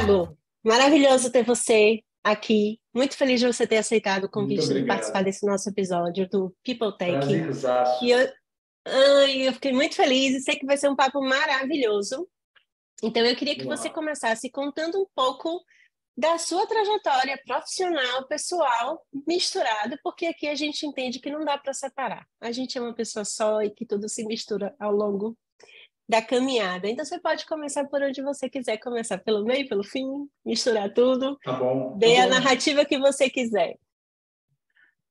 Tiago, maravilhoso ter você aqui. Muito feliz de você ter aceitado o Muito convite de participar obrigado. desse nosso episódio do People Tech. E Prazerzaço. eu fiquei muito feliz e sei que vai ser um papo maravilhoso. Então, eu queria que Vamos você lá. começasse contando um pouco da sua trajetória profissional, pessoal, misturado, porque aqui a gente entende que não dá para separar. A gente é uma pessoa só e que tudo se mistura ao longo da caminhada. Então, você pode começar por onde você quiser, começar pelo meio, pelo fim, misturar tudo, Tá bom, tá dê a bom. narrativa que você quiser.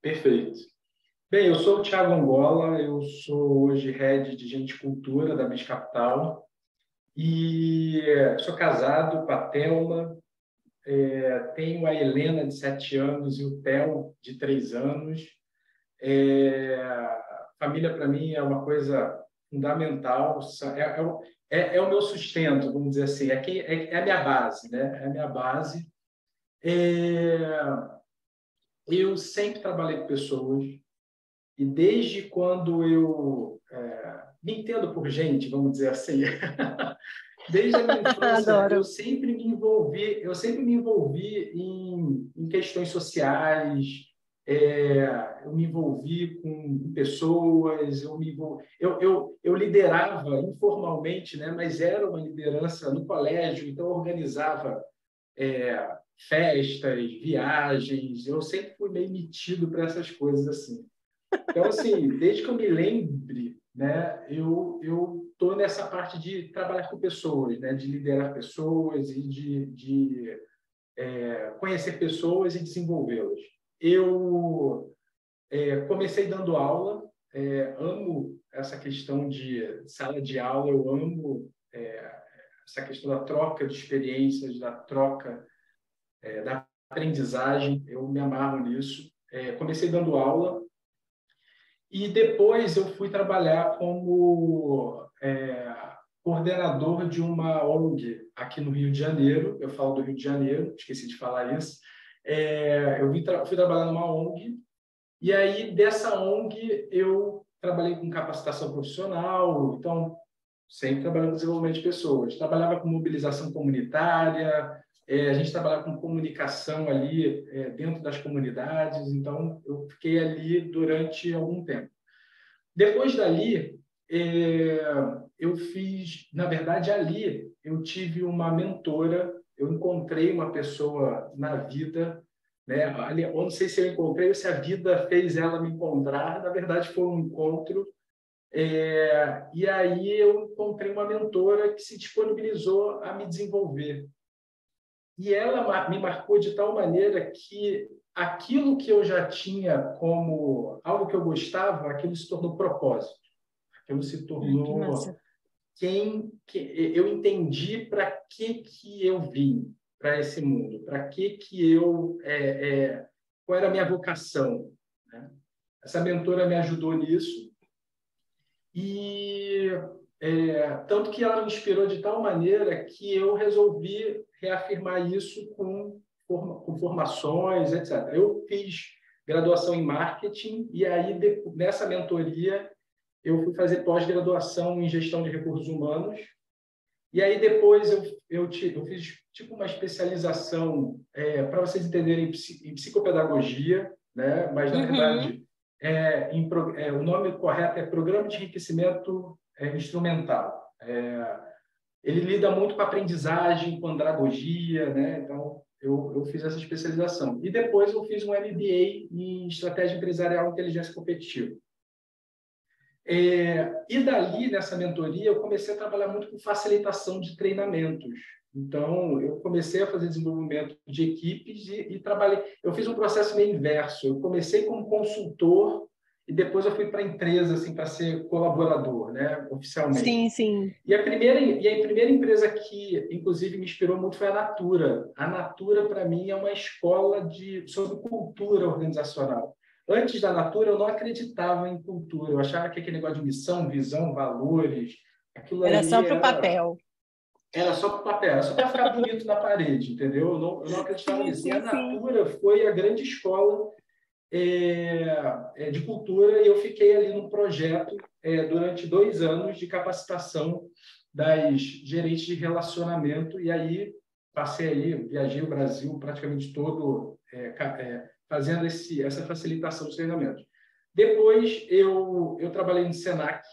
Perfeito. Bem, eu sou o Thiago Angola, eu sou hoje Head de Gente e Cultura da Biz Capital e sou casado com a Thelma, tenho a Helena de 7 anos e o Theo de 3 anos. Família para mim é uma coisa fundamental, é o meu sustento, vamos dizer assim, é a minha base, né? É a minha base. É, eu sempre trabalhei com pessoas e desde quando eu me entendo por gente, vamos dizer assim, desde a minha infância Adoro. eu sempre me envolvi em questões sociais, eu me envolvi com pessoas, eu liderava informalmente, né? Mas era uma liderança no colégio, então eu organizava festas, viagens, eu sempre fui meio metido para essas coisas assim. Então, assim, desde que eu me lembre, né, eu estou nessa parte de trabalhar com pessoas, né, de liderar pessoas e de conhecer pessoas e desenvolvê-las. Eu comecei dando aula, amo essa questão de sala de aula, eu amo essa questão da troca de experiências, da troca, da aprendizagem, eu me amarro nisso. Comecei dando aula, e depois eu fui trabalhar como coordenador de uma ONG aqui no Rio de Janeiro. Eu falo do Rio de Janeiro, esqueci de falar isso. Fui trabalhar numa ONG, e aí dessa ONG eu trabalhei com capacitação profissional, então sempre trabalhando com desenvolvimento de pessoas. Trabalhava com mobilização comunitária, a gente trabalhava com comunicação ali dentro das comunidades, então eu fiquei ali durante algum tempo. Depois dali, eu fiz, na verdade, ali eu tive uma mentora, eu encontrei uma pessoa na vida, né? Ali, eu não sei se eu encontrei ou se a vida fez ela me encontrar, na verdade foi um encontro, e aí eu encontrei uma mentora que se disponibilizou a me desenvolver. E ela me marcou de tal maneira que aquilo que eu já tinha como algo que eu gostava, aquilo se tornou propósito. Aquilo se Que tornou massa. eu entendi para que eu vim para esse mundo, para que eu qual era a minha vocação, né? Essa mentora me ajudou nisso e tanto que ela me inspirou de tal maneira que eu resolvi reafirmar isso com formações, etc. Eu fiz graduação em marketing e aí nessa mentoria eu fui fazer pós-graduação em gestão de recursos humanos e aí depois eu fiz tipo uma especialização para vocês entenderem em psicopedagogia, né? Mas na Uhum. verdade o nome correto é Programa de Enriquecimento Instrumental. Ele lida muito com aprendizagem, com andragogia, né? Então eu fiz essa especialização e depois eu fiz um MBA em Estratégia Empresarial e Inteligência Competitiva. E dali, nessa mentoria, eu comecei a trabalhar muito com facilitação de treinamentos. Então, eu comecei a fazer desenvolvimento de equipes e trabalhei. Eu fiz um processo meio inverso. Eu comecei como consultor e depois eu fui para a empresa assim, para ser colaborador, né, Sim, oficialmente. sim. E a primeira empresa que, inclusive, me inspirou muito foi a Natura. A Natura, para mim, é uma escola sobre cultura organizacional. Antes da Natura, eu não acreditava em cultura. Eu achava que aquele negócio de missão, visão, valores, aquilo Era só ali para o papel. era só para papel, era só para ficar bonito na parede, entendeu? Eu não acreditava Sim, nisso. E a sim, sim. Natura foi a grande escola de cultura e eu fiquei ali no projeto durante 2 anos de capacitação das gerentes de relacionamento e aí passei aí, viajei o Brasil praticamente todo fazendo essa facilitação dos treinamentos. Depois, eu trabalhei no Senac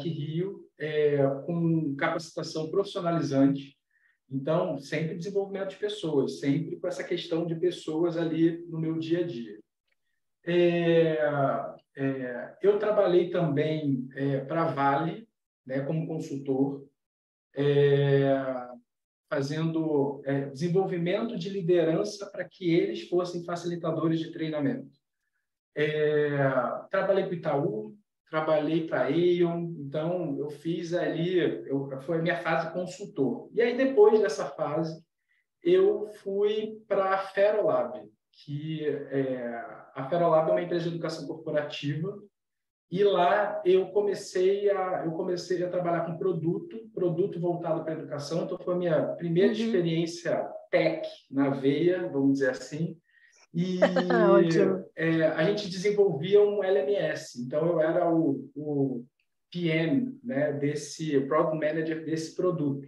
Rio, com capacitação profissionalizante. Então, sempre desenvolvimento de pessoas, sempre com essa questão de pessoas ali no meu dia a dia. Eu trabalhei também para a Vale, né, como consultor, fazendo desenvolvimento de liderança para que eles fossem facilitadores de treinamento. Trabalhei para o Itaú, trabalhei para a Aon, então eu fiz ali, foi a minha fase consultor. E aí, depois dessa fase, eu fui para a Ferolab, que a Ferolab é uma empresa de educação corporativa, e lá eu comecei a trabalhar com produto voltado para a educação. Então, foi a minha primeira experiência tech na veia, vamos dizer assim. E a gente desenvolvia um LMS. Então, eu era o PM, né, desse Product Manager desse produto.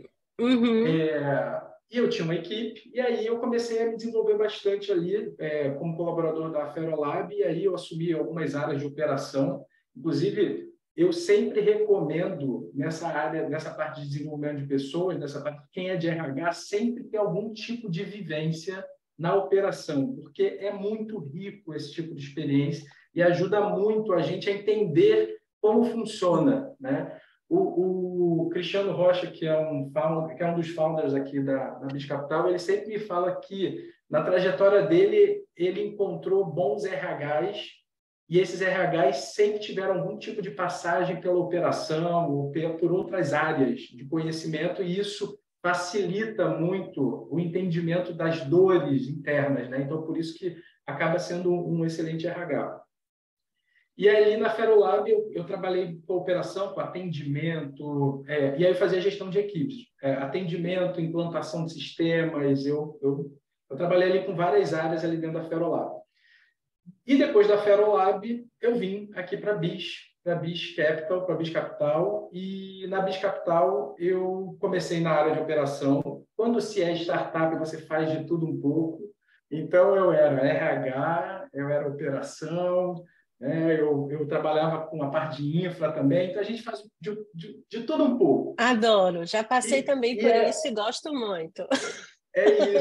E eu tinha uma equipe, e aí eu comecei a me desenvolver bastante ali como colaborador da Ferolab, e aí eu assumi algumas áreas de operação. Inclusive, eu sempre recomendo nessa parte de desenvolvimento de pessoas, nessa parte, quem é de RH, sempre ter algum tipo de vivência na operação, porque é muito rico esse tipo de experiência e ajuda muito a gente a entender como funciona, né? O Cristiano Rocha, que é um dos founders aqui da BIS Capital, ele sempre me fala que, na trajetória dele, ele encontrou bons RHs, e esses RHs sempre tiveram algum tipo de passagem pela operação ou por outras áreas de conhecimento, e isso facilita muito o entendimento das dores internas, né? Então, por isso que acaba sendo um excelente RH. E aí, na Ferolab, eu trabalhei com operação, com atendimento, e aí eu fazia gestão de equipes. Atendimento, implantação de sistemas, eu trabalhei ali com várias áreas ali dentro da Ferolab. E depois da Ferolab, eu vim aqui para a BIS Capital, e na BIS Capital eu comecei na área de operação. Quando se é startup, você faz de tudo um pouco. Então, eu era RH, eu era operação, eu trabalhava com a parte de infra também, então a gente faz de tudo um pouco. Adoro, já passei também por isso e gosto muito. É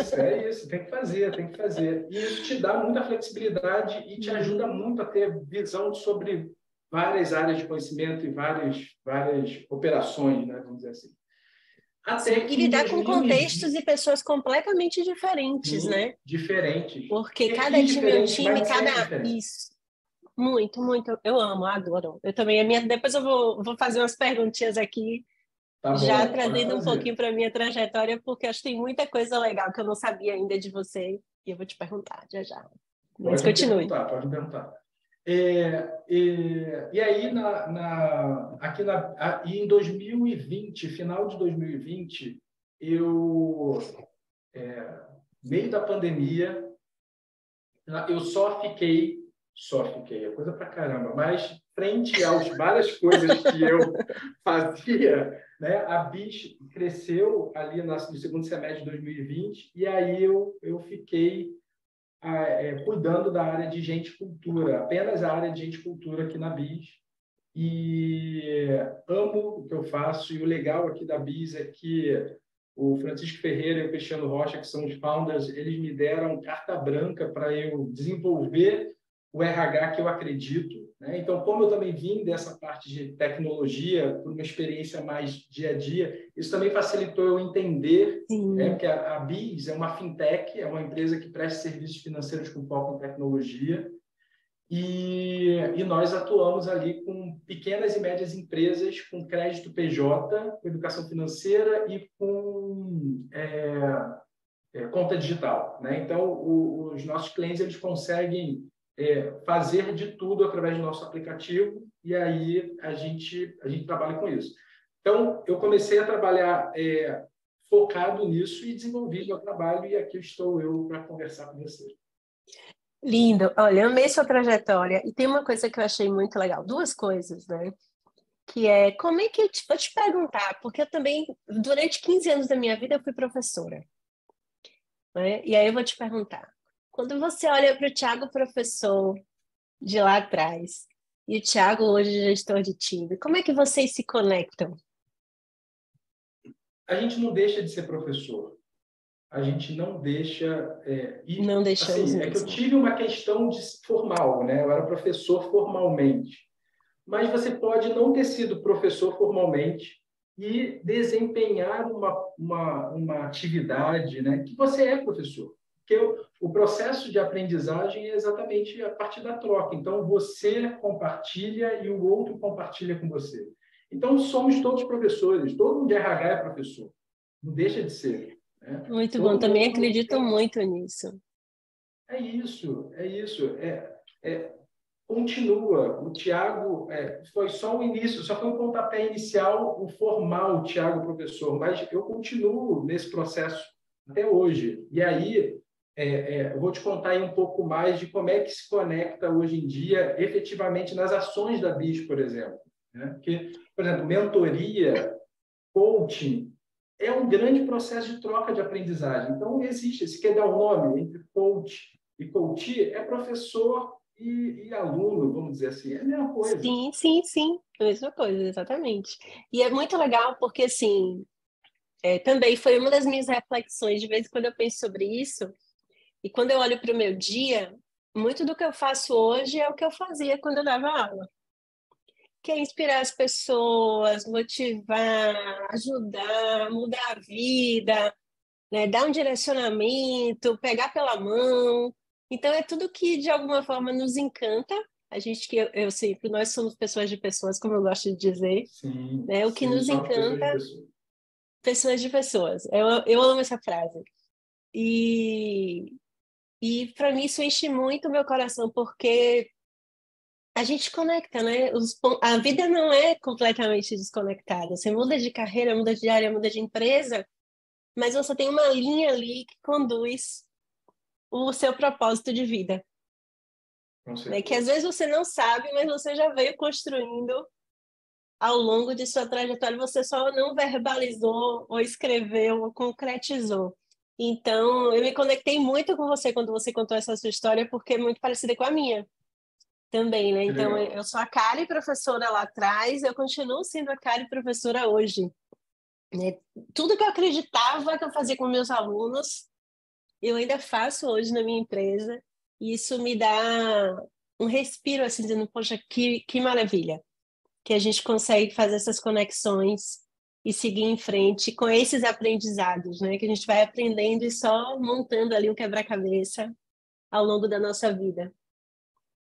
isso, tem que fazer. E isso te dá muita flexibilidade e te ajuda muito a ter visão sobre várias áreas de conhecimento e várias operações, né, vamos dizer assim. Até que e lidar com contextos e pessoas completamente diferentes, né? Diferentes. Porque cada time é um time, isso. Muito, muito. Eu amo, adoro. Eu também. Depois eu vou fazer umas perguntinhas aqui, já trazendo um pouquinho para a minha trajetória, porque acho que tem muita coisa legal que eu não sabia ainda de você, e eu vou te perguntar já. Mas continue. Pode me perguntar. E aí, em 2020, final de 2020, meio da pandemia, eu só fiquei, é coisa pra caramba, mas frente às várias coisas que eu fazia, né, a BIS cresceu ali no segundo semestre de 2020, e aí eu fiquei cuidando da área de gente e cultura, apenas a área de gente e cultura aqui na BIS, e amo o que eu faço, e o legal aqui da BIS é que o Francisco Ferreira e o Cristiano Rocha, que são os founders, eles me deram carta branca para eu desenvolver o RH que eu acredito, né? Então, como eu também vim dessa parte de tecnologia, por uma experiência mais dia a dia, isso também facilitou eu entender, né? Porque a BIS é uma fintech, é uma empresa que presta serviços financeiros com foco em tecnologia, e nós atuamos ali com pequenas e médias empresas com crédito PJ, com educação financeira e com conta digital, né? Então, os nossos clientes eles conseguem fazer de tudo através do nosso aplicativo, e aí a gente trabalha com isso. Então, eu comecei a trabalhar focado nisso e desenvolvi meu trabalho, e aqui estou eu para conversar com você. Lindo. Olha, eu amei sua trajetória, e tem uma coisa que eu achei muito legal, duas coisas, né? que é como é que vou te perguntar, porque eu também, durante 15 anos da minha vida, eu fui professora, né? E aí eu vou te perguntar, quando você olha para o Thiago professor de lá atrás e o Thiago hoje gestor de time, como é que vocês se conectam? A gente não deixa de ser professor. A gente não deixa... e, Não deixamos assim, é que eu mesmo. tive uma questão formal, né? Eu era professor formalmente. Mas você pode não ter sido professor formalmente e desempenhar uma atividade, né, que você é professor. Porque o processo de aprendizagem é exatamente a partir da troca. Então, você compartilha e o outro compartilha com você. Então, somos todos professores. Todo mundo de RH é professor. Não deixa de ser. Né? Muito bom, Todo também mundo acredito tem... muito nisso. É isso, é isso. Continua. O Tiago foi só o início, só foi um pontapé inicial, o formal, o Tiago professor, mas eu continuo nesse processo até hoje. E aí, eu vou te contar aí um pouco mais de como é que se conecta hoje em dia, efetivamente, nas ações da BIS, por exemplo. Né? Porque, por exemplo, mentoria, coaching, é um grande processo de troca de aprendizagem. Então, existe, se quer dar um nome entre coach e coachee, é professor e aluno, vamos dizer assim, é a mesma coisa. Sim, sim, sim, a mesma coisa, exatamente. E é muito legal porque, assim, também foi uma das minhas reflexões, de vez em quando eu penso sobre isso, e quando eu olho para o meu dia, muito do que eu faço hoje é o que eu fazia quando eu dava aula. Que é inspirar as pessoas, motivar, ajudar, mudar a vida, né? Dar um direcionamento, pegar pela mão. Então, é tudo que, de alguma forma, nos encanta. A gente que eu sempre, nós somos pessoas de pessoas, como eu gosto de dizer, Sim, né? O que sim, nos só pessoas de encanta, pessoa. pessoas de pessoas. Eu amo essa frase. E, e para mim isso enche muito o meu coração, porque a gente conecta, né? A vida não é completamente desconectada. Você muda de carreira, muda de área, muda de empresa, mas você tem uma linha ali que conduz o seu propósito de vida, Com né? Que às certeza. vezes você não sabe, mas você já veio construindo ao longo de sua trajetória, você só não verbalizou ou escreveu ou concretizou. Então, eu me conectei muito com você quando você contou essa sua história, porque é muito parecida com a minha também, né? Que Então, legal. eu sou a Kari professora lá atrás, eu continuo sendo a Kari professora hoje, né? Tudo que eu acreditava que eu fazia com meus alunos, eu ainda faço hoje na minha empresa, e isso me dá um respiro, assim, dizendo, poxa, que maravilha, que a gente consegue fazer essas conexões e seguir em frente com esses aprendizados, né? Que a gente vai aprendendo e só montando ali um quebra-cabeça ao longo da nossa vida.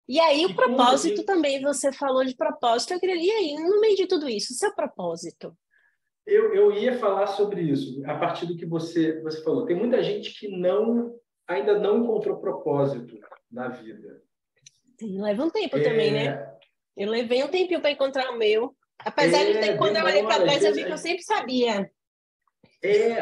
E aí, o E como propósito e também, você falou de propósito, eu queria, e aí, no meio de tudo isso, seu propósito? eu ia falar sobre isso, a partir do que você falou. Tem muita gente que ainda não encontrou propósito na vida. Sim, leva um tempo também, né? É, Eu levei um tempinho para encontrar o meu. Apesar de que quando eu olhei para demora, trás, eu vi que eu sempre sabia.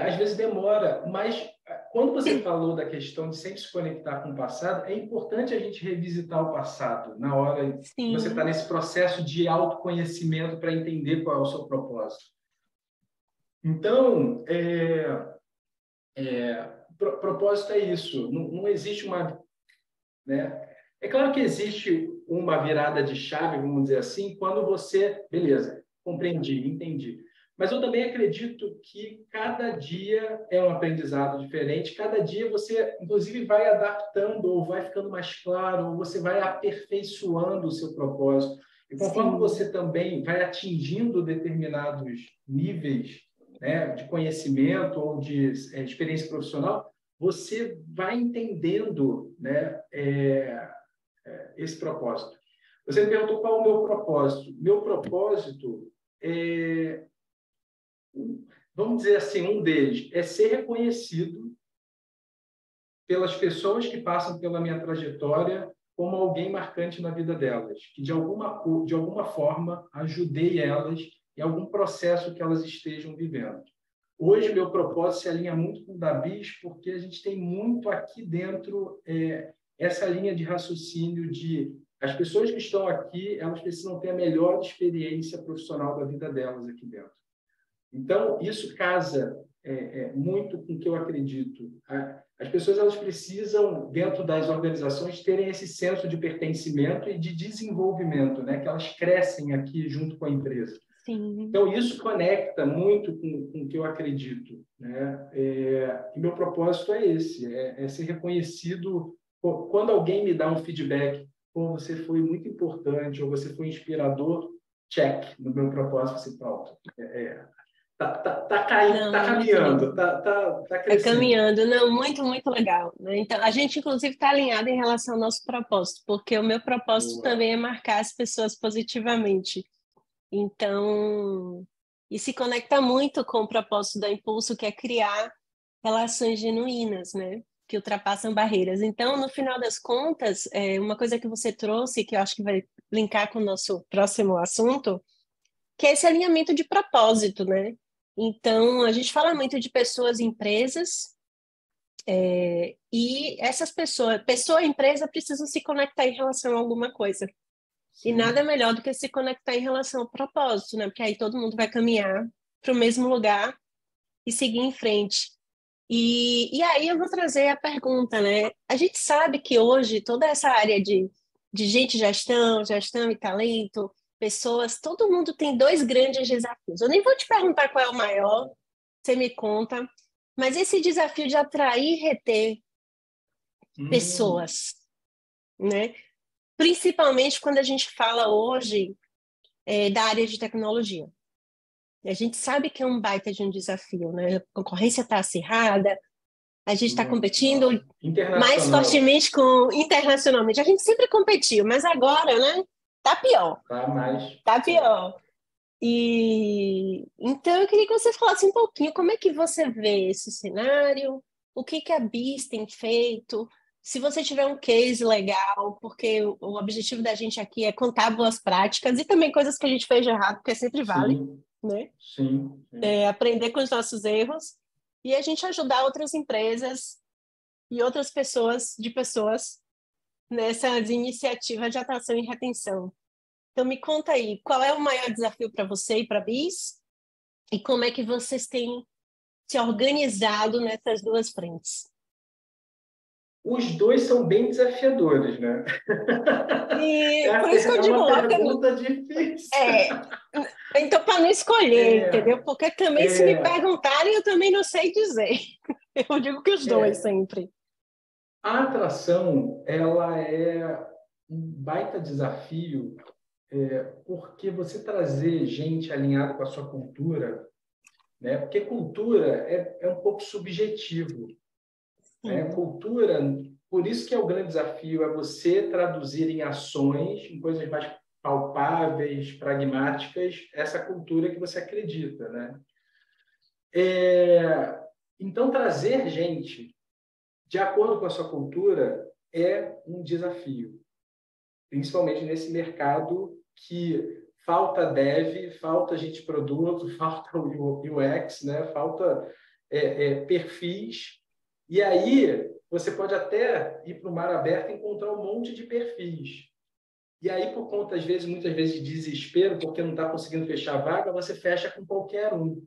às vezes demora, mas quando você falou da questão de sempre se conectar com o passado, é importante a gente revisitar o passado na hora que você está Sim, nesse processo de autoconhecimento para entender qual é o seu propósito. Então, propósito é isso. Não, não existe uma, né? É claro que existe uma virada de chave, vamos dizer assim, quando você, beleza, compreendi, entendi. Mas eu também acredito que cada dia é um aprendizado diferente, cada dia você, inclusive, vai adaptando ou vai ficando mais claro, ou você vai aperfeiçoando o seu propósito. E conforme sim, você também vai atingindo determinados níveis, né, de conhecimento ou de experiência profissional, você vai entendendo, né, esse propósito. Você me perguntou qual é o meu propósito. Meu propósito é, vamos dizer assim, um deles é ser reconhecido pelas pessoas que passam pela minha trajetória como alguém marcante na vida delas, que de alguma forma ajudei elas em algum processo que elas estejam vivendo. Hoje, meu propósito se alinha muito com o da BIS, porque a gente tem muito aqui dentro essa linha de raciocínio de as pessoas que estão aqui, elas precisam ter a melhor experiência profissional da vida delas aqui dentro. Então, isso casa muito com o que eu acredito. As pessoas elas precisam, dentro das organizações, terem esse senso de pertencimento e de desenvolvimento, né? Que elas crescem aqui junto com a empresa. Sim. Então, isso conecta muito com o que eu acredito, né? E meu propósito é esse, é ser reconhecido. Quando alguém me dá um feedback, pô, você foi muito importante, ou você foi inspirador, check no meu propósito, assim, pronto. Tá caindo, Não, tá é muito caminhando, lindo. tá É crescendo. caminhando, não, muito, muito legal, né? Então, a gente, inclusive, está alinhado em relação ao nosso propósito, porque o meu propósito Boa. também é marcar as pessoas positivamente. Então, e se conecta muito com o propósito da Impulso, que é criar relações genuínas, né? Que ultrapassam barreiras. Então, no final das contas, uma coisa que você trouxe, que eu acho que vai linkar com o nosso próximo assunto, que é esse alinhamento de propósito, né? Então, a gente fala muito de pessoas e empresas, e essas pessoas, pessoa e empresa precisam se conectar em relação a alguma coisa. E nada Sim. melhor do que se conectar em relação ao propósito, né? Porque aí todo mundo vai caminhar para o mesmo lugar e seguir em frente. E aí eu vou trazer a pergunta, né? A gente sabe que hoje toda essa área de gente, gestão e talento, pessoas, todo mundo tem dois grandes desafios. Eu nem vou te perguntar qual é o maior, você me conta, mas esse desafio de atrair e reter Hum, pessoas, né? Principalmente quando a gente fala hoje da área de tecnologia. A gente sabe que é um baita de um desafio, né? A concorrência está acirrada, a gente está muito, competindo nossa. mais Internacional, fortemente com internacionalmente. A gente sempre competiu, mas agora, né? Tá pior, tá mais. tá pior. E então eu queria que você falasse um pouquinho como é que você vê esse cenário, o que que a BIS tem feito, se você tiver um case legal, porque o objetivo da gente aqui é contar boas práticas e também coisas que a gente fez de errado, porque sempre vale, Sim, né? sim, sim. Aprender com os nossos erros e a gente ajudar outras empresas e outras pessoas de pessoas nessas iniciativas de atração e retenção. Então, me conta aí, qual é o maior desafio para você e para a BIS? E como é que vocês têm se organizado nessas duas frentes? Os dois são bem desafiadores, né? E por isso que eu É digo, uma pergunta difícil. é, então, para não escolher, É, entendeu? Porque também, se me é, perguntarem, eu também não sei dizer. Eu digo que os dois é. sempre. A atração, ela é um baita desafio, porque você trazer gente alinhada com a sua cultura, né? Porque cultura é um pouco subjetivo, né? Sim. Cultura, por isso que é o grande desafio, é você traduzir em ações, em coisas mais palpáveis, pragmáticas, essa cultura que você acredita, né? Então, trazer gente de acordo com a sua cultura é um desafio, principalmente nesse mercado que falta dev, falta gente de produto, falta o UX, né? Falta perfis. E aí você pode até ir para o mar aberto e encontrar um monte de perfis. E aí, por conta, às vezes, muitas vezes, de desespero, porque não está conseguindo fechar a vaga, você fecha com qualquer um.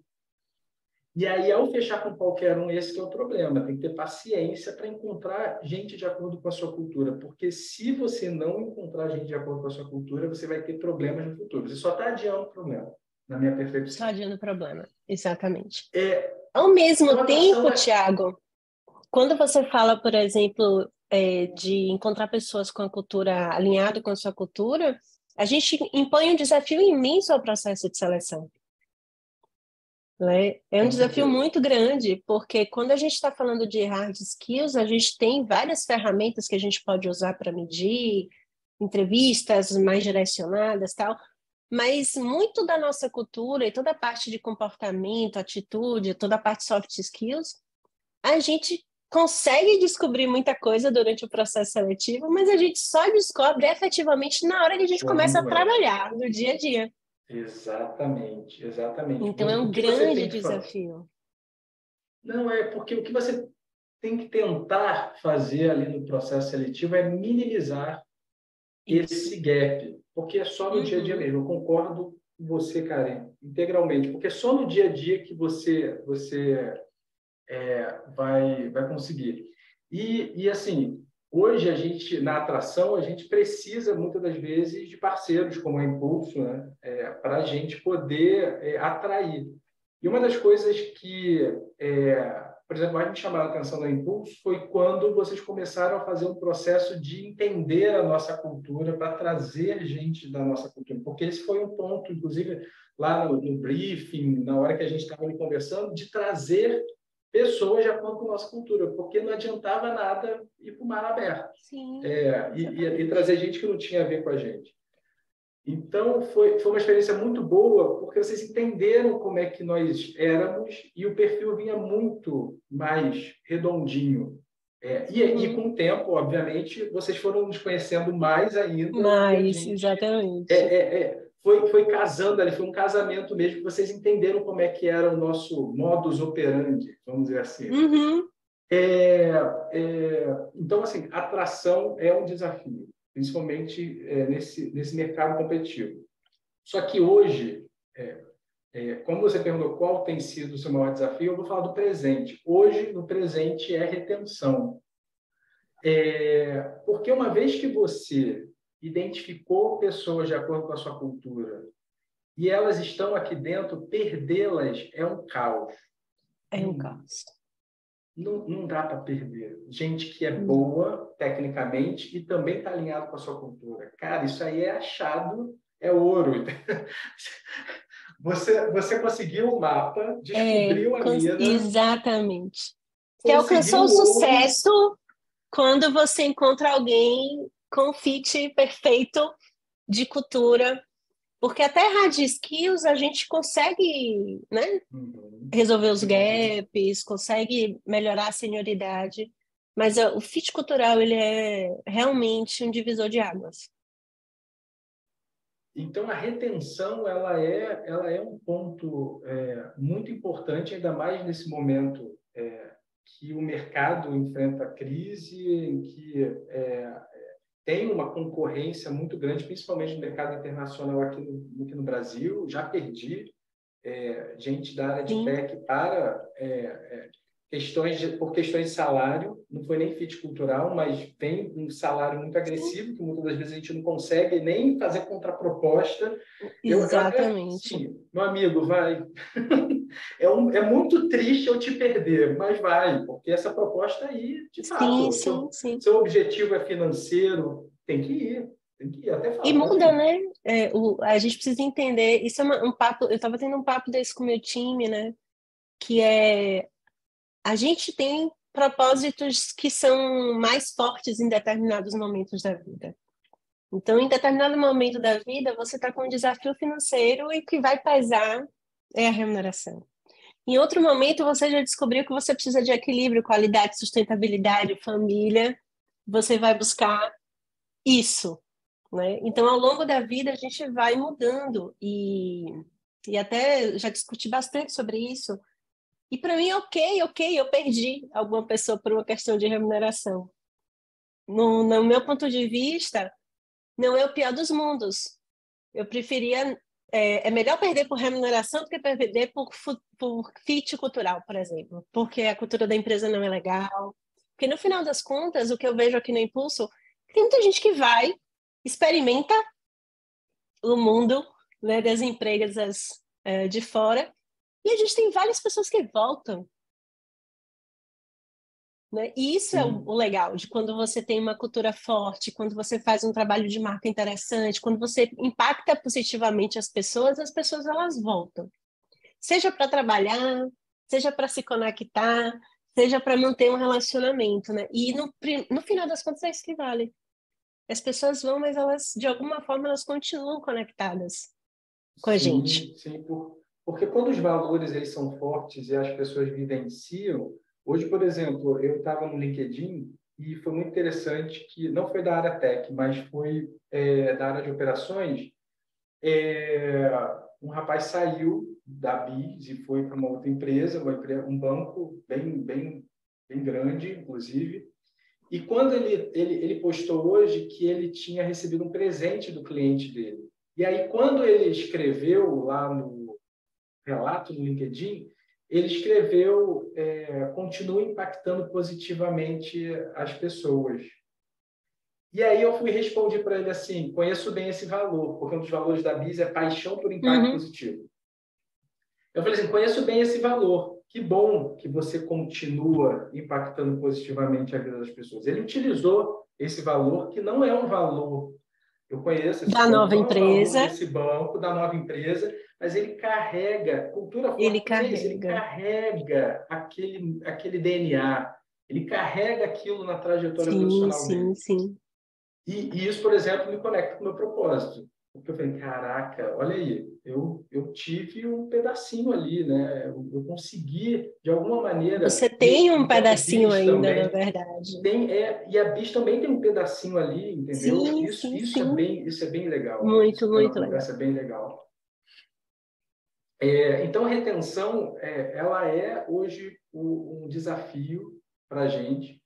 E aí, ao fechar com qualquer um, esse que é o problema. Tem que ter paciência para encontrar gente de acordo com a sua cultura. Porque se você não encontrar gente de acordo com a sua cultura, você vai ter problemas no futuro. Você só está adiando o problema, na minha Só percepção. adiando o problema. Exatamente. É, Ao mesmo então, a atração tempo, é... Tiago, quando você fala, por exemplo, de encontrar pessoas com a cultura alinhada com a sua cultura, a gente impõe um desafio imenso ao processo de seleção, né? É um Com desafio certeza. muito grande, porque quando a gente está falando de hard skills, a gente tem várias ferramentas que a gente pode usar para medir, entrevistas mais direcionadas, tal, mas muito da nossa cultura e toda a parte de comportamento, atitude, toda a parte soft skills, a gente consegue descobrir muita coisa durante o processo seletivo, mas a gente só descobre efetivamente na hora que a gente começa a Quando é. trabalhar, no dia a dia. Exatamente, exatamente. Então é O um que você grande tem que fazer? desafio. Não, é porque o que você tem que tentar fazer ali no processo seletivo é minimizar esse gap, porque é só no dia a dia mesmo. Eu concordo com você, Karen, integralmente, porque é só no dia a dia que você vai conseguir. E assim, hoje a gente, na atração, a gente precisa, muitas das vezes, de parceiros como a Impulso, né? Para a gente poder atrair. E uma das coisas que, por exemplo, mais me chamaram a atenção da Impulso foi quando vocês começaram a fazer um processo de entender a nossa cultura para trazer gente da nossa cultura. Porque esse foi um ponto, inclusive, lá no briefing, na hora que a gente estava ali conversando, de trazer pessoas de acordo com a nossa cultura, porque não adiantava nada ir para o mar aberto. Sim, e trazer gente que não tinha a ver com a gente. Então, foi uma experiência muito boa, porque vocês entenderam como é que nós éramos e o perfil vinha muito mais redondinho. E com o tempo, obviamente, vocês foram nos conhecendo mais ainda e a mas, gente exatamente. foi casando ali, foi um casamento mesmo, que vocês entenderam como é que era o nosso modus operandi, vamos dizer assim. Então, assim, atração é um desafio, principalmente nesse mercado competitivo. Só que hoje, como você perguntou qual tem sido o seu maior desafio, eu vou falar do presente. Hoje, no presente, é retenção. Porque uma vez que você identificou pessoas de acordo com a sua cultura e elas estão aqui dentro, perdê-las é um caos. É um caos. Não dá para perder. Gente que é boa tecnicamente e também está alinhado com a sua cultura. Cara, isso aí é achado, é ouro. Você conseguiu o mapa, descobriu a mina. Exatamente. Você conseguiu alcançou o o ouro. sucesso quando você encontra alguém com fit perfeito de cultura. Porque até hard skills a gente consegue, né, resolver os gaps, consegue melhorar a senioridade. Mas o fit cultural, ele é realmente um divisor de águas. Então, a retenção ela é um ponto muito importante, ainda mais nesse momento que o mercado enfrenta crise, em que tem uma concorrência muito grande, principalmente no mercado internacional aqui no Brasil. Já perdi gente da área de Sim. tech para por questões de salário, não foi nem fit cultural, mas tem um salário muito agressivo, que muitas das vezes a gente não consegue nem fazer contraproposta. Exatamente. Meu amigo, vai. É muito triste eu te perder, mas vai, porque essa proposta aí, de fato, Sim. seu objetivo é financeiro, tem que ir, até E falo, muda, né? A gente precisa entender. Isso é um papo. Eu estava tendo um papo desse com o meu time, né? Que a gente tem propósitos que são mais fortes em determinados momentos da vida. Então, em determinado momento da vida, você está com um desafio financeiro e o que vai pesar é a remuneração. Em outro momento, você já descobriu que você precisa de equilíbrio, qualidade, sustentabilidade, família. Você vai buscar isso, né? Então, ao longo da vida, a gente vai mudando e até já discuti bastante sobre isso. E para mim, ok, eu perdi alguma pessoa por uma questão de remuneração. No meu ponto de vista, não é o pior dos mundos. Eu preferia. É melhor perder por remuneração do que perder por fit cultural, por exemplo, porque a cultura da empresa não é legal. Porque no final das contas, o que eu vejo aqui no Impulso, tem muita gente que vai, experimenta o mundo, né, das empresas de fora, e a gente tem várias pessoas que voltam. Né? E isso é o legal de quando você tem uma cultura forte, quando você faz um trabalho de marca interessante, quando você impacta positivamente as pessoas elas voltam. Seja para trabalhar, seja para se conectar, seja para manter um relacionamento, né? E no final das contas é isso que vale. As pessoas vão, mas elas, de alguma forma, elas continuam conectadas com a gente. Sim, porque quando os valores eles são fortes e as pessoas vivenciam. Hoje, por exemplo, eu estava no LinkedIn e foi muito interessante que não foi da área tech, mas foi da área de operações. Um rapaz saiu da BIS e foi para uma outra empresa, um banco bem grande, inclusive, E quando ele postou hoje que ele tinha recebido um presente do cliente dele. E aí, quando ele escreveu lá no relato no LinkedIn, ele escreveu continua impactando positivamente as pessoas. E aí eu fui e respondi para ele assim, conheço bem esse valor, porque um dos valores da BIS é paixão por impacto positivo. Eu falei assim, conheço bem esse valor. Que bom que você continua impactando positivamente a vida das pessoas. Ele utilizou esse valor, que não é um valor, eu conheço esse Da banco, nova não é um valor empresa, desse banco, da nova empresa, mas ele carrega, cultura ele forte também é isso, ele carrega. carrega aquele DNA, ele carrega aquilo na trajetória Sim, profissional sim, dele. sim. E isso, por exemplo, me conecta com o meu propósito. Porque eu falei, caraca, olha aí, eu tive um pedacinho ali, né? Eu consegui, de alguma maneira, Você tem um enquanto pedacinho bis ainda, na também, verdade. e a bis também tem um pedacinho ali, entendeu? Sim, Isso, sim, isso é sim. bem, isso é bem legal. Muito, Isso é uma muito legal. conversa bem legal. Então, a retenção, ela é hoje um desafio para a gente.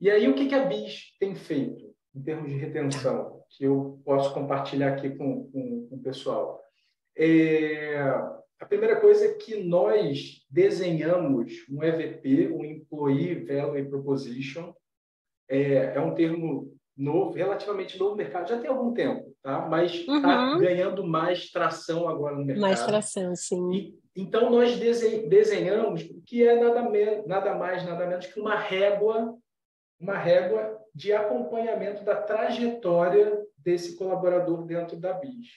E aí, o que a BIS tem feito em termos de retenção, que eu posso compartilhar aqui com o pessoal? A primeira coisa é que nós desenhamos um EVP, um Employee Value Proposition. É um termo novo, relativamente novo no mercado, já tem algum tempo, tá? Mas está Uhum. ganhando mais tração agora no Mais mercado. tração, sim. Então, nós desenhamos o que é nada mais, nada menos que uma régua de acompanhamento da trajetória desse colaborador dentro da BIS.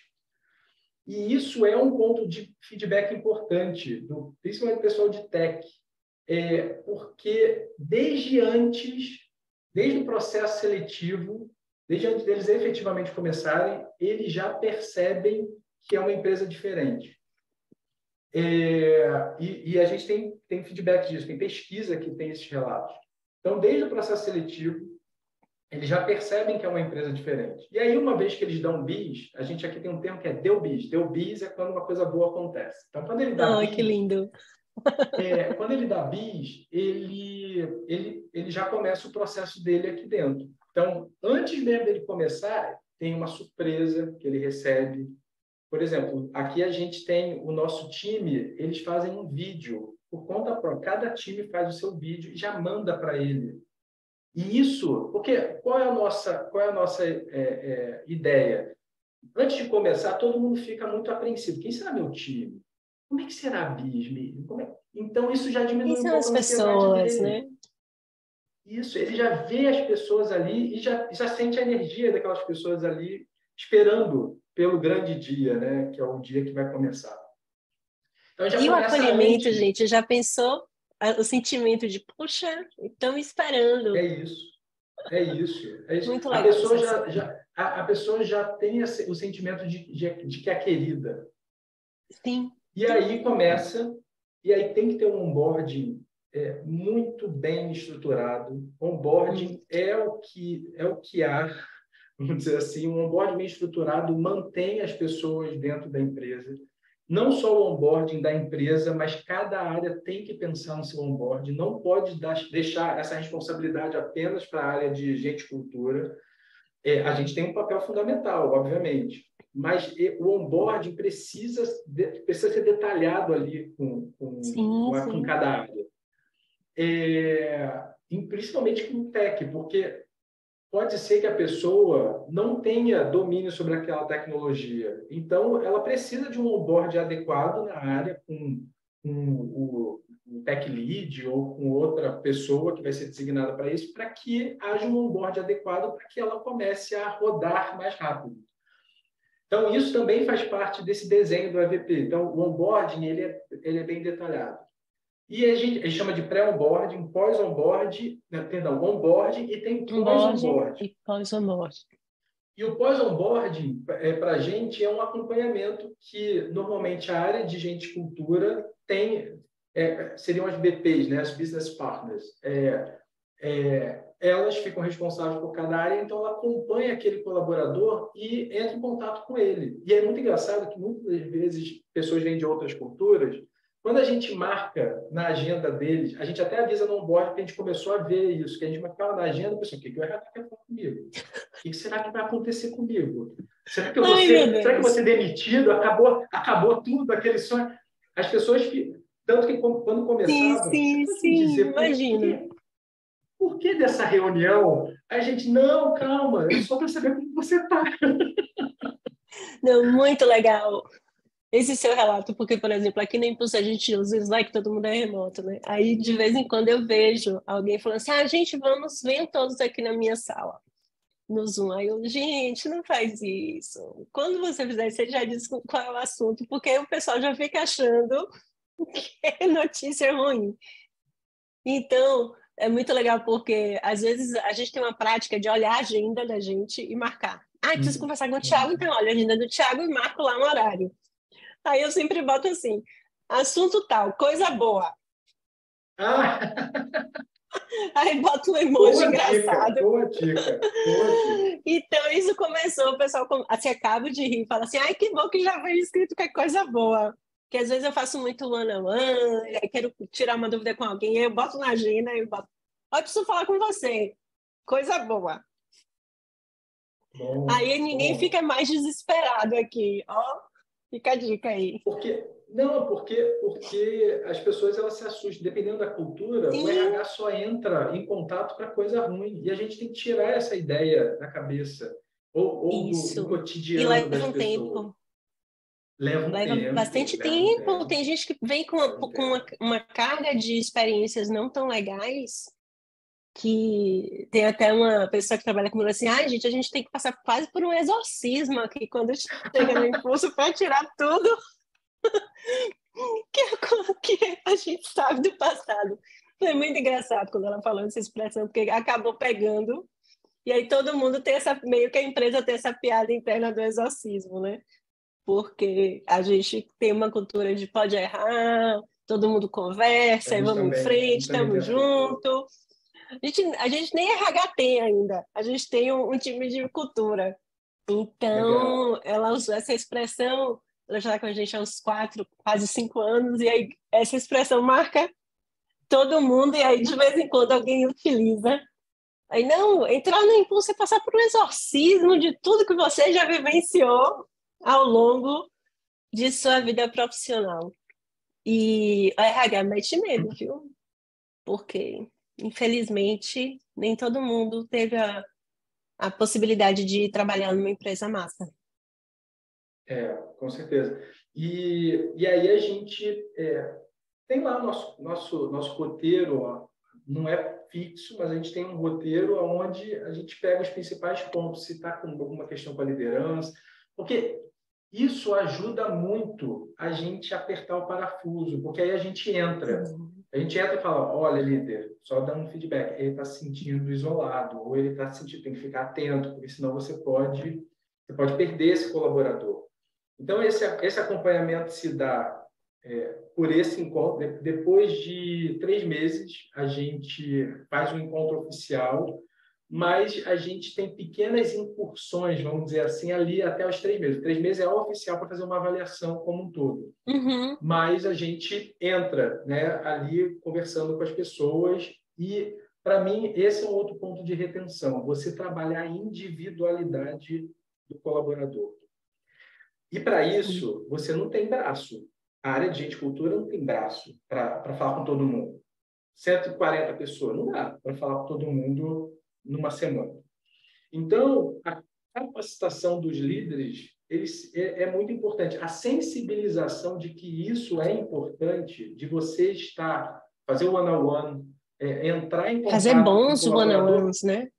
E isso é um ponto de feedback importante, principalmente do pessoal de tech, porque desde o processo seletivo, desde antes deles efetivamente começarem, eles já percebem que é uma empresa diferente. E a gente tem feedback disso, tem pesquisa que tem esses relatos. Então, desde o processo seletivo, eles já percebem que é uma empresa diferente. E aí, uma vez que eles dão bis, a gente aqui tem um termo que é deu bis. Deu bis é quando uma coisa boa acontece. Então, quando ele dá Ai, que bis, lindo. ele já começa o processo dele aqui dentro. Então, antes mesmo dele começar, tem uma surpresa que ele recebe. Por exemplo, aqui a gente tem o nosso time, eles fazem um vídeo por conta própria. Cada time faz o seu vídeo e já manda para ele. E isso, porque qual é a nossa ideia? Antes de começar, todo mundo fica muito apreensivo. Quem será meu time? Como é que será a BISM? Então, isso já Quem diminui um são pouco as a ansiedade pessoas, dele. né? Isso, ele já vê as pessoas ali e já sente a energia daquelas pessoas ali esperando pelo grande dia, né? Que é o dia que vai começar. Então, já E o começa acolhimento, antes. gente, já pensou o sentimento de, puxa, estão É esperando. isso. É isso. É isso. Muito A legal pessoa essa a pessoa já tem o sentimento de que é querida. Sim, E sim. aí começa, e aí tem que ter um onboarding muito bem estruturado. Onboarding é o que há, vamos dizer assim, um onboarding bem estruturado mantém as pessoas dentro da empresa. Não só o onboarding da empresa, mas cada área tem que pensar no seu onboarding. Não pode deixar essa responsabilidade apenas para a área de gente e cultura. A gente tem um papel fundamental, obviamente, mas o onboarding precisa ser detalhado ali Sim, com sim. cada área. E principalmente com o tech, porque pode ser que a pessoa não tenha domínio sobre aquela tecnologia. Então, ela precisa de um onboard adequado na área, com o tech lead ou com outra pessoa que vai ser designada para isso, para que haja um onboard adequado para que ela comece a rodar mais rápido. Então, isso também faz parte desse desenho do EVP. Então, o onboarding ele é bem detalhado. E a gente chama de pré-onboarding, pós-onboarding, perdão, onboarding e tem Onboarding pós-onboarding. e pós-onboarding. E o pós-onboarding, para a gente, é um acompanhamento que, normalmente, a área de gente e cultura tem, seriam as BPs, né? As Business Partners. Elas ficam responsáveis por cada área, então ela acompanha aquele colaborador e entra em contato com ele. E é muito engraçado que, muitas vezes, pessoas vêm de outras culturas Quando a gente marca na agenda deles, a gente até avisa no onboard que a gente começou a ver isso, que a gente marcava na agenda, pessoal, o que o RH quer falar comigo? O que será que vai acontecer comigo? Será que eu vou Ai, meu ser, será que eu vou Deus. ser demitido? Acabou tudo, aquele sonho. As pessoas que, tanto que quando Sim, começavam, você sim, pode me sim, dizer imagino. por que dessa reunião? A gente, não, calma, é só para saber como você está. Não, muito legal esse seu relato, porque, por exemplo, aqui na Impulso a gente usa o Slack, todo mundo é remoto, né? Aí, de vez em quando, eu vejo alguém falando assim, gente, venham todos aqui na minha sala, no Zoom. Aí eu, gente, não faz isso. Quando você fizer, você já diz qual é o assunto, porque o pessoal já fica achando que é notícia ruim. Então, é muito legal porque, às vezes, a gente tem uma prática de olhar a agenda da gente e marcar. Preciso conversar com o Thiago, então olha a agenda do Thiago e marco lá no horário. Aí eu sempre boto assim, assunto tal, coisa boa. Ah, Aí boto um emoji boa dica, engraçado. boa dica, boa dica. Então, isso começou, o pessoal assim, acaba de rir, fala assim, que bom que já veio escrito que é coisa boa. Porque às vezes eu faço muito one-on-one, aí quero tirar uma dúvida com alguém, aí eu boto na agenda e boto, preciso falar com você, coisa boa. Bom, Aí ninguém bom. fica mais desesperado aqui, ó, fica a dica aí. Porque as pessoas elas se assustam. Dependendo da cultura, o Sim, RH só entra em contato para coisa ruim. E a gente tem que tirar essa ideia da cabeça ou do isso. E cotidiano das leva um pessoas. tempo. Leva um tempo, Bastante leva um tempo. tempo, Tem gente que vem leva um com tempo. uma carga de experiências não tão legais, que tem até uma pessoa que trabalha comigo assim, gente, a gente tem que passar quase por um exorcismo aqui quando chega no impulso para tirar tudo que a gente sabe do passado. Foi muito engraçado quando ela falou essa expressão, porque acabou pegando, e aí todo mundo tem meio que a empresa tem essa piada interna do exorcismo, né? Porque a gente tem uma cultura de pode errar, todo mundo conversa, e vamos em A frente, gente também tem estamos essa cultura. juntos. A gente nem RH tem ainda, a gente tem um time de cultura. Legal. Então, ela usou essa expressão, ela já está com a gente há uns 4, quase 5 anos, e aí essa expressão marca todo mundo, e aí de vez em quando alguém utiliza. Aí, não, entrar no impulso é passar por um exorcismo de tudo que você já vivenciou ao longo de sua vida profissional. E o RH mete medo, viu? Porque, infelizmente, nem todo mundo teve a possibilidade de trabalhar numa empresa massa. Com certeza. E aí a gente tem lá o nosso roteiro, ó, não é fixo, mas a gente tem um roteiro onde a gente pega os principais pontos, se está com alguma questão com a liderança, porque isso ajuda muito a gente a apertar o parafuso, porque aí a gente entra. Sim. A gente entra e fala, olha, líder, só dando um feedback, ele está se sentindo isolado, ou ele está se sentindo, tem que ficar atento, porque senão você pode perder esse colaborador. Então, esse acompanhamento se dá por esse encontro. Depois de 3 meses, a gente faz um encontro oficial, mas a gente tem pequenas incursões, vamos dizer assim, ali até os 3 meses. 3 meses é oficial para fazer uma avaliação como um todo. Uhum. Mas a gente entra, né, ali conversando com as pessoas e, para mim, esse é um outro ponto de retenção, você trabalhar a individualidade do colaborador. E para Sim. isso, você não tem braço. A área de gente e cultura não tem braço para falar com todo mundo. 140 pessoas, não dá para falar com todo mundo numa semana. Então, a capacitação dos líderes é muito importante. A sensibilização de que isso é importante, de você fazer o one-on-one, entrar em Fazer contato com o bons colaborador. one-on-ones, né?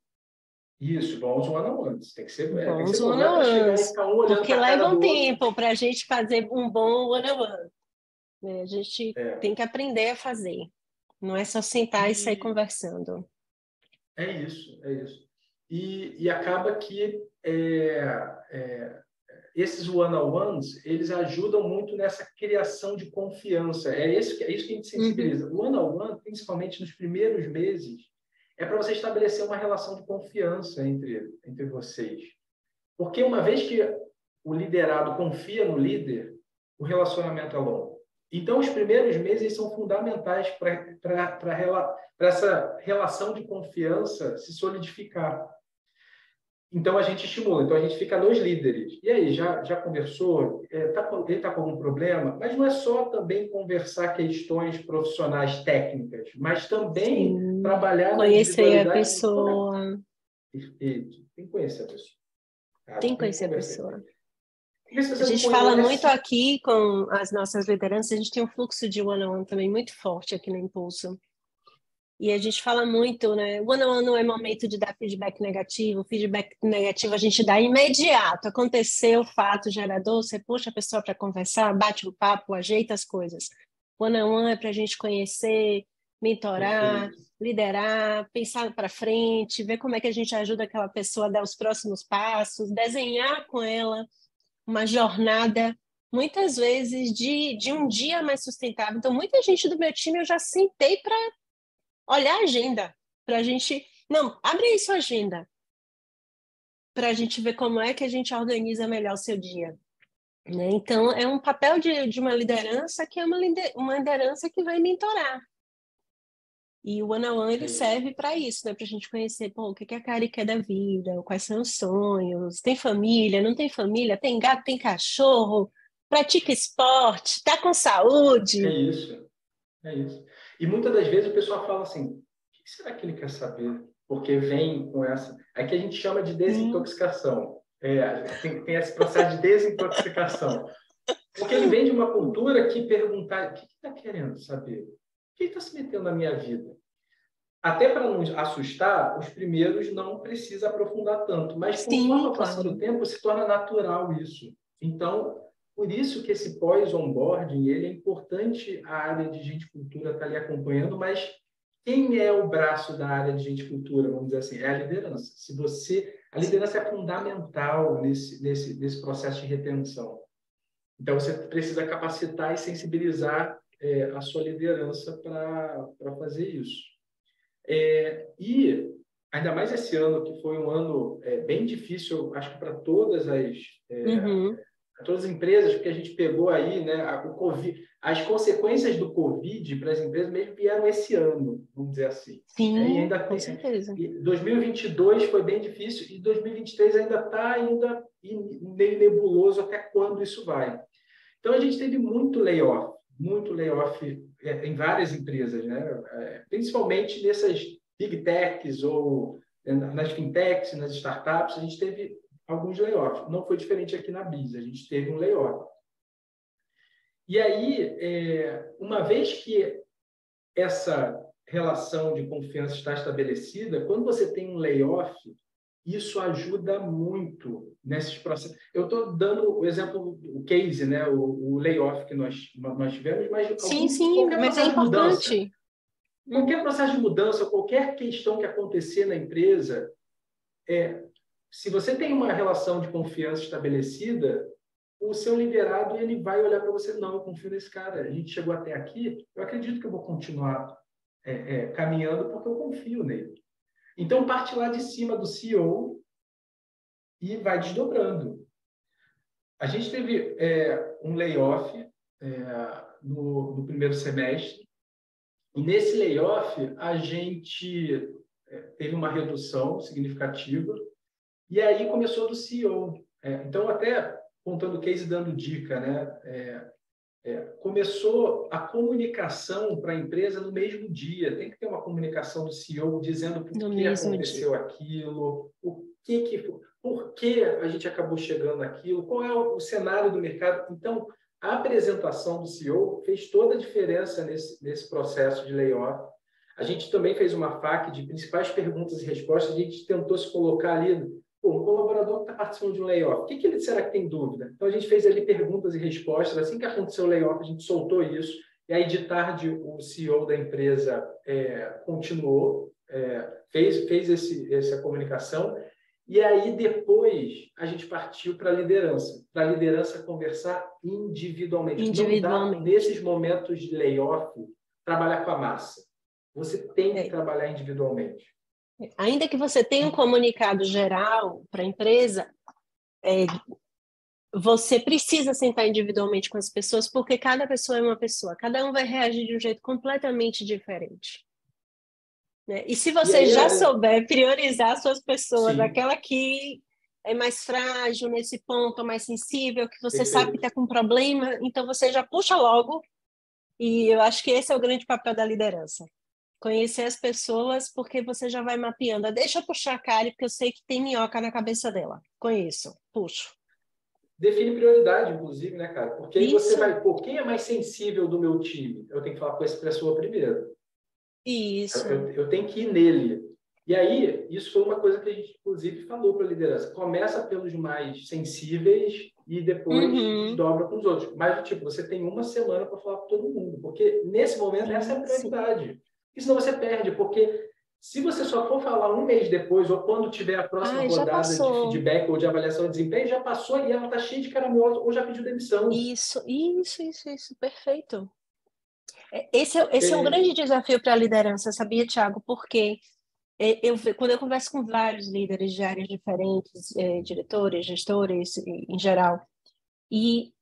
Isso, bons one-on-ones. Tem que ser Bons bom. Não é para chegar e one-on-ones. ficar um olhando Porque para a cara leva um do outro. tempo para a gente fazer um bom one-on-one, né? A gente É, tem que aprender a fazer. Não é só sentar e sair e conversando. é isso, é isso. E acaba que esses one-on-ones, eles ajudam muito nessa criação de confiança. É isso que a gente Uhum. sensibiliza. O one-on-one, principalmente nos primeiros meses, é para você estabelecer uma relação de confiança entre vocês. Porque uma vez que o liderado confia no líder, o relacionamento é longo. Então, os primeiros meses são fundamentais para essa relação de confiança se solidificar. Então, a gente estimula. Então, a gente fica nos líderes. E aí, já conversou? Ele está com algum problema? Mas não é só também conversar questões profissionais técnicas, mas também Sim. trabalhar na Conhecer a individualidade. pessoa. Perfeito. Tem que conhecer a pessoa. Cara, Tem que tem que conhecer a conversar com pessoa. ele. Porque se A você não gente fala muito conhece... aqui com as nossas lideranças, a gente tem um fluxo de one-on-one também muito forte aqui no Impulso. E a gente fala muito, né? One-on-one não é momento de dar feedback negativo. Feedback negativo a gente dá imediato. Aconteceu o fato gerador, você puxa a pessoa para conversar, bate um papo, ajeita as coisas. One-on-one é para a gente conhecer, mentorar, Perfeito. liderar, pensar para frente, ver como é que a gente ajuda aquela pessoa a dar os próximos passos, desenhar com ela uma jornada, muitas vezes, de um dia mais sustentável. Então, muita gente do meu time eu já sentei para olhar a agenda, para a gente. Não, abre aí sua agenda, para a gente ver como é que a gente organiza melhor o seu dia. Né? Então, é um papel de uma liderança que é uma liderança que vai mentorar. E o one-on-one É ele isso. serve para isso, né? Para a gente conhecer, pô, o que a Kari quer da vida, quais são os sonhos, tem família, não tem família, tem gato, tem cachorro, pratica esporte, tá com É saúde. isso. É isso. E muitas das vezes o pessoal fala assim: o que será que ele quer saber? Porque vem com essa. Aqui a gente chama de Sim. desintoxicação. Tem esse processo de desintoxicação. Porque ele vem de uma cultura que perguntar: o que está querendo saber? O que está se metendo na minha vida? Até para não assustar, os primeiros não precisa aprofundar tanto, mas conforme Sim, vai passando o claro. tempo, se torna natural isso. Então, por isso que esse pós-onboarding, ele é importante a área de gente cultura estar ali acompanhando, mas quem é o braço da área de gente cultura, vamos dizer assim, é a liderança. A liderança é fundamental nesse processo de retenção. Então, você precisa capacitar e sensibilizar a sua liderança para fazer isso. E ainda mais esse ano, que foi um ano bem difícil, acho que para Uhum. todas as empresas, porque a gente pegou aí, né, o COVID, as consequências do Covid para as empresas mesmo vieram esse ano, vamos dizer assim. E Sim, ainda com tem, certeza. 2022 foi bem difícil e 2023 ainda está meio nebuloso até quando isso vai. Então a gente teve muito layoff em várias empresas, né? Principalmente nessas big techs ou nas fintechs, nas startups, a gente teve alguns layoffs. Não foi diferente aqui na Biz, a gente teve um layoff. E aí, uma vez que essa relação de confiança está estabelecida, quando você tem um layoff, isso ajuda muito nesses processos. Eu estou dando o exemplo, o case, né? O layoff que nós tivemos, mas Sim, sim, qualquer mas é processo de mudança, importante. Uhum. qualquer questão que acontecer na empresa, se você tem uma relação de confiança estabelecida, o seu liderado ele vai olhar para você, não, eu confio nesse cara, a gente chegou até aqui, eu acredito que eu vou continuar caminhando porque eu confio nele. Então, parte lá de cima do CEO e vai desdobrando. A gente teve um layoff no primeiro semestre, e nesse layoff a gente teve uma redução significativa, e aí começou do CEO. Então, até contando o case e dando dica, né? Começou a comunicação para a empresa no mesmo dia. Tem que ter uma comunicação do CEO dizendo por No que mesmo dia. aconteceu aquilo, por que a gente acabou chegando naquilo, qual é o cenário do mercado. Então, a apresentação do CEO fez toda a diferença nesse processo de layoff. A gente também fez uma FAQ de principais perguntas e respostas. A gente tentou se colocar ali. Pô, um colaborador que está participando de um layoff, o que ele será que tem dúvida? Então, a gente fez ali perguntas e respostas. Assim que aconteceu o layoff, a gente soltou isso. E aí, de tarde, o CEO da empresa continuou, fez essa comunicação. E aí, depois, a gente partiu para a liderança conversar individualmente. Não dá, Individualmente. nesses momentos de layoff, trabalhar com a massa. Você tem que É. trabalhar individualmente. Ainda que você tenha um comunicado geral para a empresa, você precisa sentar individualmente com as pessoas, porque cada pessoa é uma pessoa, cada um vai reagir de um jeito completamente diferente, né? E se E você aí, já souber priorizar suas pessoas, sim, aquela que é mais frágil nesse ponto, mais sensível, que você sabe que perfeito. está com problema, então você já puxa logo. E eu acho que esse é o grande papel da liderança. Conhecer as pessoas, porque você já vai mapeando. Deixa eu puxar a Kari, porque eu sei que tem minhoca na cabeça dela. Conheço, puxo. Define prioridade, inclusive, né, cara? Porque aí você Isso, vai, pô, quem é mais sensível do meu time? Eu tenho que falar com essa pessoa primeiro. isso. Eu tenho que ir nele. E aí, isso foi uma coisa que a gente, inclusive, falou para a liderança. Começa pelos mais sensíveis e depois Uhum, desdobra com os outros. Mas, tipo, você tem uma semana para falar com todo mundo, porque nesse momento essa é a sim, sim. prioridade. E senão você perde, porque se você só for falar um mês depois ou quando tiver a próxima Ai, já rodada de passou. feedback ou de avaliação de desempenho, já passou e ela está cheia de caraminhosa ou já pediu demissão. Isso, perfeito. Esse é um É, grande desafio para a liderança, sabia, Thiago? Porque quando eu converso com vários líderes de áreas diferentes, diretores, gestores, em geral, e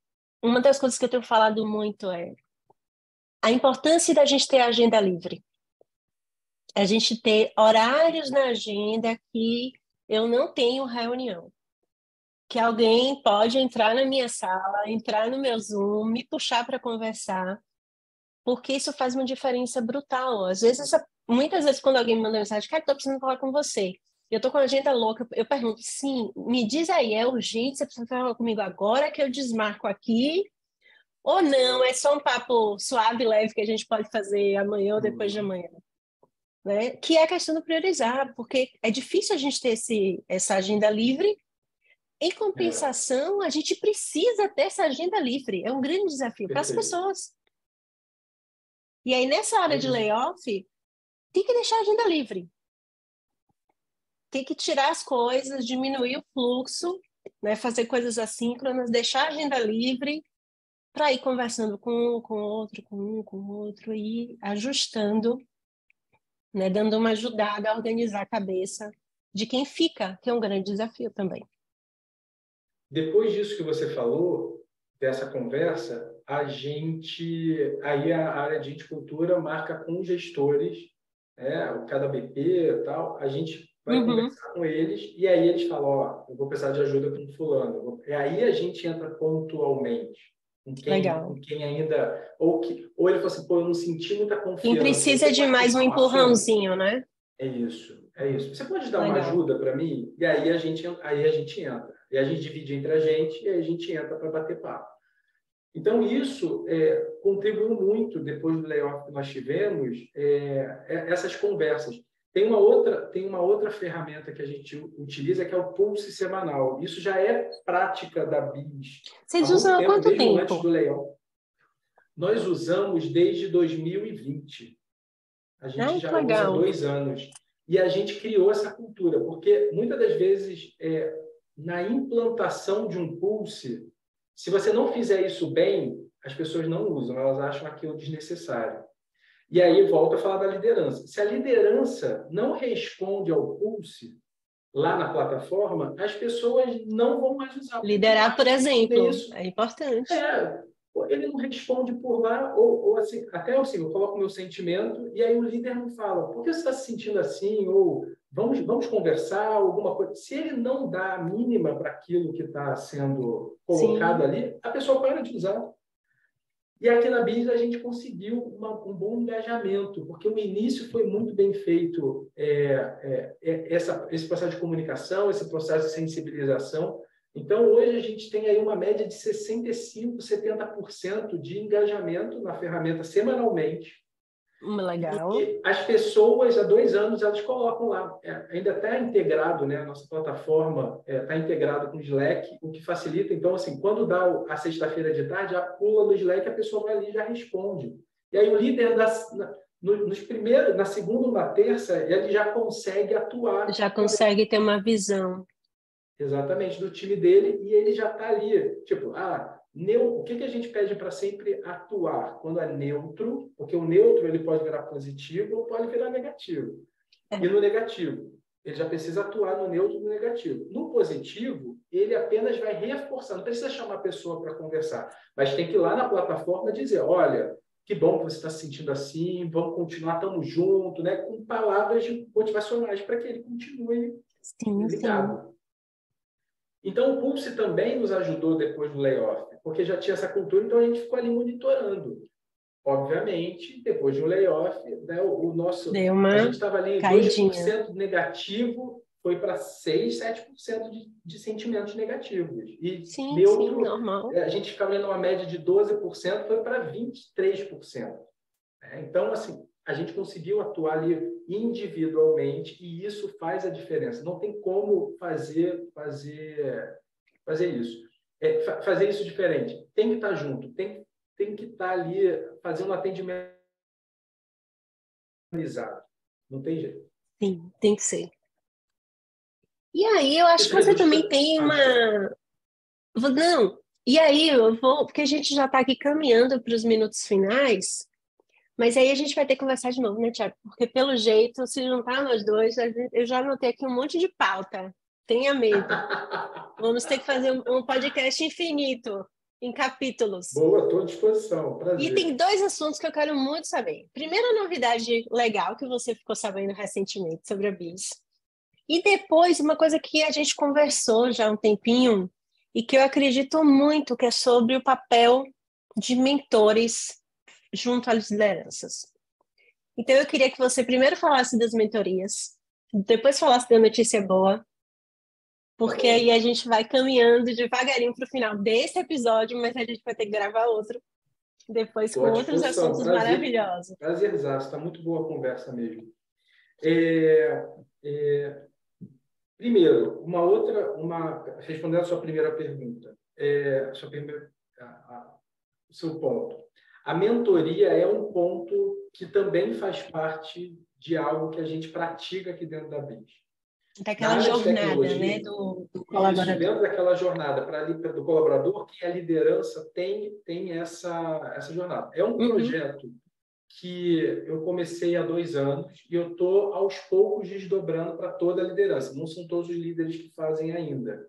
uma das coisas que eu tenho falado muito é a importância da gente ter agenda livre. A gente ter horários na agenda que eu não tenho reunião. Que alguém pode entrar na minha sala, entrar no meu Zoom, me puxar para conversar, porque isso faz uma diferença brutal. Às vezes, muitas vezes, quando alguém me manda mensagem, cara, estou precisando falar com você. Eu estou com a agenda louca. Eu pergunto, sim, me diz aí, é urgente? Você precisa falar comigo agora que eu desmarco aqui? Ou não, é só um papo suave, leve que a gente pode fazer amanhã ou depois de amanhã, né? Que é a questão do priorizar, porque é difícil a gente ter essa agenda livre. Em é, compensação, a gente precisa ter essa agenda livre. É um grande desafio para as perfeito. pessoas. E aí, nessa É hora de isso. layoff, tem que deixar a agenda livre. Tem que tirar as coisas, diminuir o fluxo, né? Fazer coisas assíncronas, deixar a agenda livre para ir conversando com um, com outro, com um, com outro e ajustando, né? Dando uma ajudada a organizar a cabeça de quem fica, que é um grande desafio também. Depois disso que você falou, dessa conversa, aí a área de cultura marca com os gestores, né, cada BP e tal, a gente vai Uhum, conversar com eles e aí eles falam, ó, eu vou precisar de ajuda com fulano. E aí a gente entra pontualmente legal. com quem ainda ou ele fala assim, pô, eu não senti muita Quem confiança. precisa Você de pode mais um puxar um assunto? empurrãozinho, né? É isso, é isso. Você pode dar uma Legal. ajuda para mim? E aí a gente entra. E a gente divide entre a gente e aí a gente entra para bater papo. Então, isso contribuiu muito, depois do layoff que nós tivemos, essas conversas. Tem uma outra ferramenta que a gente utiliza, que é o Pulse semanal. Isso já é prática da BIS há Vocês muito usam há tempo, quanto mesmo antes tempo? do layoff. Nós usamos desde 2020. A gente Ai, que já usa há legal. 2 anos. E a gente criou essa cultura, porque muitas das vezes, na implantação de um Pulse, se você não fizer isso bem, as pessoas não usam, elas acham aquilo desnecessário. E aí volta a falar da liderança. Se a liderança não responde ao Pulse lá na plataforma, as pessoas não vão mais usar, porque não Liderar, por acham exemplo, isso é importante. é, ele não responde por lá, ou assim, até assim, eu coloco o meu sentimento, e aí o líder não fala, por que você está se sentindo assim? Ou vamos conversar, alguma coisa. Se ele não dá a mínima para aquilo que está sendo colocado Sim, ali, a pessoa para de usar. E aqui na BIS a gente conseguiu um bom engajamento, porque o início foi muito bem feito, esse processo de comunicação, esse processo de sensibilização. Então, hoje a gente tem aí uma média de 65%, 70% de engajamento na ferramenta semanalmente. legal. E as pessoas, há 2 anos, elas colocam lá, ainda está integrado, né? A nossa plataforma está integrado com o Slack, o que facilita. Então, assim, quando dá a sexta-feira de tarde, já pula no Slack, a pessoa vai ali e já responde. E aí o líder, nos primeiros, na segunda ou na terça, ele já consegue atuar Já consegue ter uma visão. exatamente do time dele e ele já está ali. Tipo, o que a gente pede para sempre atuar? Quando é neutro, porque o neutro ele pode virar positivo ou pode virar negativo. E É, no negativo, ele já precisa atuar no neutro e no negativo. No positivo, ele apenas vai reforçar. Não precisa chamar a pessoa para conversar, mas tem que ir lá na plataforma dizer, olha, que bom que você está se sentindo assim, vamos continuar, estamos juntos, né? Com palavras motivacionais para que ele continue Sim, sim. ligado. Então, o Pulse também nos ajudou depois do layoff, porque já tinha essa cultura, então a gente ficou ali monitorando. Obviamente, depois de um layoff, né, Deu a gente uma estava ali em caidinha. 2% negativo, foi para 6, 7% de sentimentos negativos. E Sim, sim, neutro, normal. a gente ficava ali numa média de 12%, foi para 23%. Então, assim, a gente conseguiu atuar ali individualmente e isso faz a diferença. Não tem como fazer isso. Fazer isso diferente. Tem que estar junto, tem que estar ali fazendo um atendimento organizado. Não tem jeito. Sim, tem que ser. E aí, eu acho Isso que você reduz... também tem Desculpa. uma. Não, e aí eu vou, porque a gente já está aqui caminhando para os minutos finais, mas aí a gente vai ter que conversar de novo, né, Tiago? Porque pelo jeito, se juntar nós dois, eu já anotei aqui um monte de pauta. Tenha medo. Vamos ter que fazer um podcast infinito, em capítulos. Boa, estou à disposição. E tem Prazer. dois assuntos que eu quero muito saber. Primeiro, a novidade legal que você ficou sabendo recentemente sobre a Bis. E depois, uma coisa que a gente conversou já há um tempinho e que eu acredito muito, que é sobre o papel de mentores junto às lideranças. Então, eu queria que você primeiro falasse das mentorias, depois falasse da notícia boa, Tá porque aí bom. a gente vai caminhando devagarinho para o final desse episódio, mas a gente vai ter que gravar outro depois Estou com à outros disposição. assuntos Prazer. maravilhosos. Prazerzaço. Está muito boa a conversa mesmo. É, Primeiro, respondendo a sua primeira pergunta, o seu ponto. A mentoria é um ponto que também faz parte de algo que a gente pratica aqui dentro da BIS. Na Daquela área de jornada, né, tecnologia, do isso, colaborador. dentro daquela jornada do colaborador, que a liderança tem essa jornada. É um Uhum. projeto que eu comecei há 2 anos e eu estou, aos poucos, desdobrando para toda a liderança. Não são todos os líderes que fazem ainda.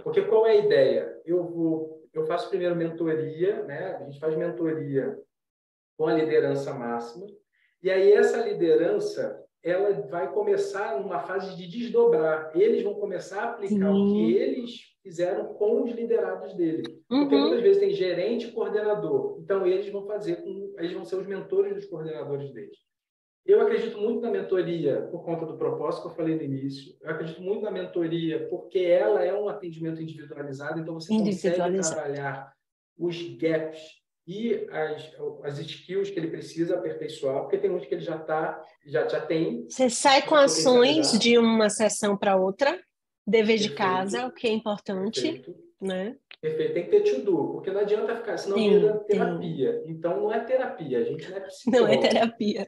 Porque qual é a ideia? Eu faço primeiro mentoria, né? A gente faz mentoria com a liderança máxima, e aí essa liderança ela vai começar numa fase de desdobrar. Eles vão começar a aplicar o que Sim. eles fizeram com os liderados dele. Porque Uhum. muitas vezes tem gerente e coordenador. Então, eles vão ser os mentores dos coordenadores deles. Eu acredito muito na mentoria por conta do propósito que eu falei no início. Eu acredito muito na mentoria porque ela é um atendimento individualizado, então você consegue Individualizar. trabalhar os gaps e as skills que ele precisa aperfeiçoar, porque tem uns que ele já tem, Você sai com precisa ações potencializar. de uma sessão para outra, dever de casa, o Perfeito, que é importante, perfeito. né? Perfeito, tem que ter to-do, porque não adianta ficar, senão vira Tem. terapia. Então, não é terapia, a gente não é Não é psicólogo. terapia.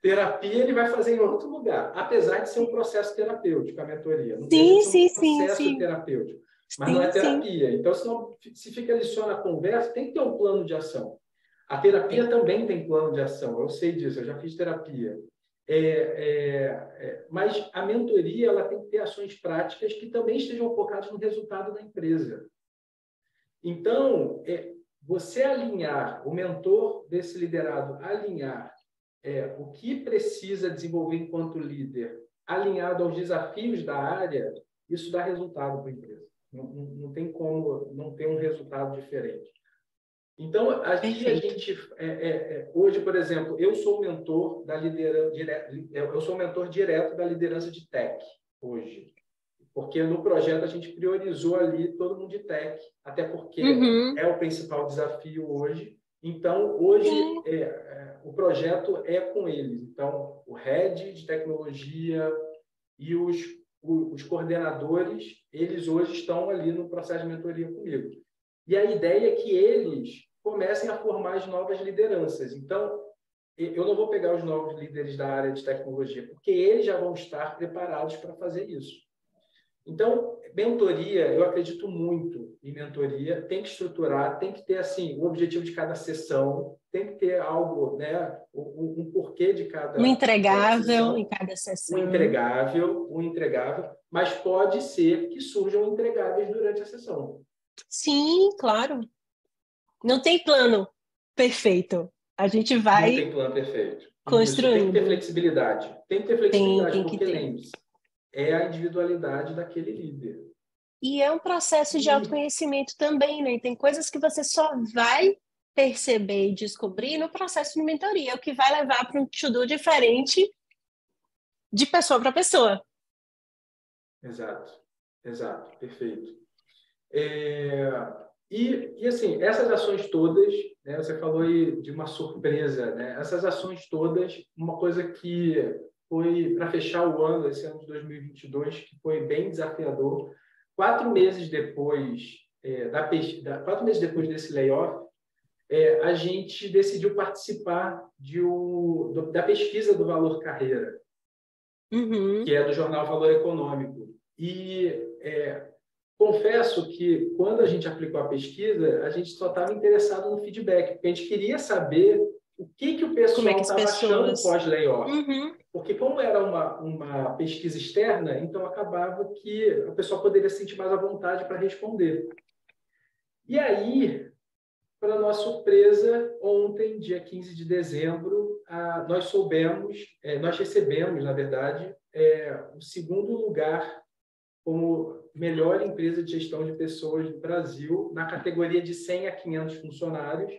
Terapia ele vai fazer em outro lugar, apesar de ser um processo terapêutico, a mentoria. Não deixa de Sim, ser um sim, sim, processo sim. terapêutico, mas não é Sim, sim. terapia. Então, se fica ali só na conversa, tem que ter um plano de ação. A terapia Tem. também tem plano de ação, eu sei disso, eu já fiz terapia. Mas a mentoria ela tem que ter ações práticas que também estejam focadas no resultado da empresa. Então, você alinhar, o mentor desse liderado alinhar o que precisa desenvolver enquanto líder, alinhado aos desafios da área, isso dá resultado para a empresa. Não tem como não ter um resultado diferente. Então, aqui a Perfeito. gente, hoje, por exemplo, eu sou mentor da liderança, eu sou mentor direto da liderança de tech hoje, porque no projeto a gente priorizou ali todo mundo de tech, até porque Uhum. é o principal desafio hoje. Então, hoje Sim. o projeto é com eles. Então, o head de tecnologia e os coordenadores, eles hoje estão ali no processo de mentoria comigo. E a ideia é que eles comecem a formar as novas lideranças. Então, eu não vou pegar os novos líderes da área de tecnologia, porque eles já vão estar preparados para fazer isso. Então, mentoria, eu acredito muito em mentoria, tem que estruturar, tem que ter assim, o objetivo de cada sessão, tem que ter algo, né, um porquê de Um cada entregável em sessão, cada sessão. um entregável, mas pode ser que surjam entregáveis durante a sessão. Sim, claro. Não tem plano perfeito. A gente Não vai tem plano perfeito. Isso, tem que ter construindo. flexibilidade. Tem que ter flexibilidade, Tem que porque ter. lembre-se, é a individualidade daquele líder. E é um processo de E, autoconhecimento também, né? Tem coisas que você só vai perceber e descobrir no processo de mentoria, o que vai levar para um to-do diferente de pessoa para pessoa. exato, exato, perfeito. Assim, essas ações todas, né, você falou aí de uma surpresa, né? Essas ações todas, uma coisa que foi para fechar o ano, esse ano de 2022, que foi bem desafiador. 4 meses depois 4 meses depois desse layoff, a gente decidiu participar da pesquisa do Valor Carreira, Uhum. que é do jornal Valor Econômico. E confesso que, quando a gente aplicou a pesquisa, a gente só estava interessado no feedback, porque a gente queria saber o que o Como é que pessoal as estava achando pessoas... pós-layoff. Uhum. Porque, como era uma pesquisa externa, então acabava que a pessoa poderia se sentir mais à vontade para responder. E aí, para nossa surpresa, ontem, dia 15 de dezembro, nós recebemos, na verdade, o segundo lugar como melhor empresa de gestão de pessoas do Brasil, na categoria de 100 a 500 funcionários.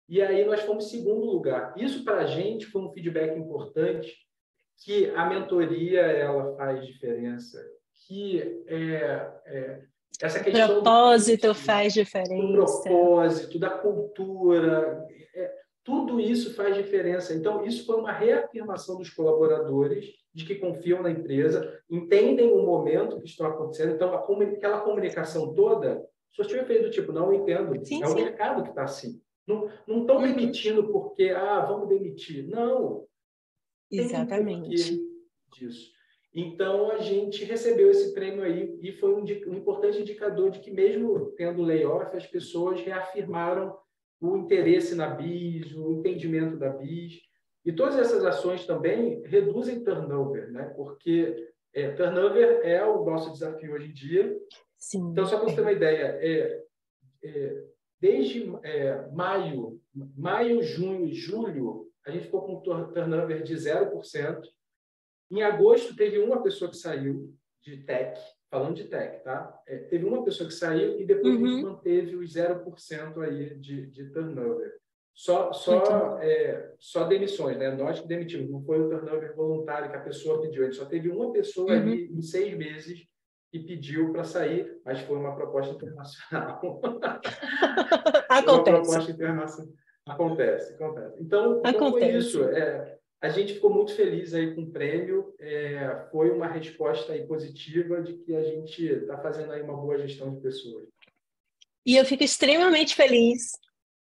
E aí nós fomos segundo lugar. Isso, para a gente, foi um feedback importante, que a mentoria ela faz diferença, que essa O questão do propósito fit, faz do diferença. propósito, da cultura, tudo isso faz diferença. Então, isso foi uma reafirmação dos colaboradores de que confiam na empresa, entendem o momento que está acontecendo. Então, aquela comunicação toda surtiu efeito do tipo, não entendo, Sim, é o sim. mercado que está assim. Não estão Uhum. demitindo porque, vamos demitir. Não, tem um porquê Exatamente. disso. Então, a gente recebeu esse prêmio aí e foi um importante indicador de que, mesmo tendo layoff, as pessoas reafirmaram o interesse na BIS, o entendimento da BIS. E todas essas ações também reduzem turnover, né? Porque turnover é o nosso desafio hoje em dia. Então, Sim, só para você ter uma ideia, desde maio, junho e julho, a gente ficou com um turnover de 0%. Em agosto, teve uma pessoa que saiu de tech, falando de tech, tá? Teve uma pessoa que saiu e depois a gente Uhum. manteve os 0% aí de turnover. Muito bom. Só demissões, né? Nós que demitimos, não foi o turnover voluntário que a pessoa pediu. A gente só teve uma pessoa Uhum. aí em 6 meses que pediu para sair, mas foi uma proposta internacional. Foi uma Acontece. proposta internacional. Acontece. Então foi isso. Acontece. A gente ficou muito feliz aí com o prêmio. Foi uma resposta aí positiva de que a gente está fazendo aí uma boa gestão de pessoas. E eu fico extremamente feliz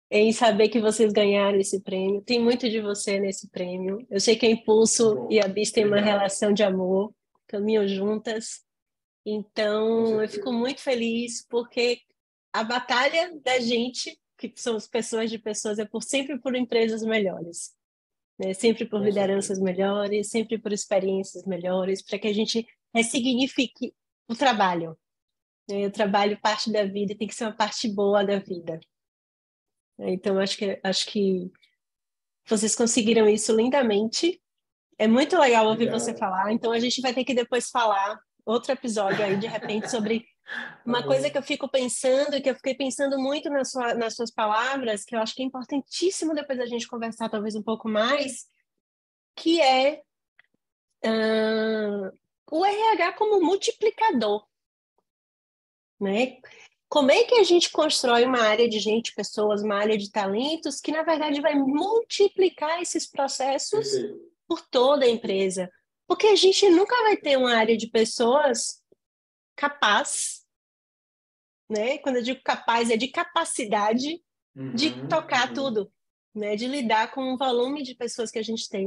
em saber que vocês ganharam esse prêmio. Tem muito de você nesse prêmio. Eu sei que a Impulso e Bom, a Bis têm uma obrigado. relação de amor, caminham juntas. Com Então, eu fico certeza. muito feliz porque a batalha da gente, que somos pessoas de pessoas, é sempre por empresas melhores, né? Sempre por Com lideranças certeza. melhores, sempre por experiências melhores, para que a gente ressignifique o trabalho, né? O trabalho parte da vida e tem que ser uma parte boa da vida. Então, acho que vocês conseguiram isso lindamente. É muito legal ouvir você Obrigado. falar. Então, a gente vai ter que depois falar outro episódio aí, de repente, sobre Tá uma coisa bom. que eu fico pensando, que eu fiquei pensando muito nas suas palavras, que eu acho que é importantíssimo depois a gente conversar talvez um pouco mais, que é o RH como multiplicador, né? Como é que a gente constrói uma área de gente, pessoas, uma área de talentos que, na verdade, vai multiplicar esses processos Perfeito. por toda a Perfeito. empresa? Porque a gente nunca vai ter uma área de pessoas capaz, né? Quando eu digo capaz, é de capacidade de Uhum, tocar uhum. tudo, né? De lidar com o volume de pessoas que a gente tem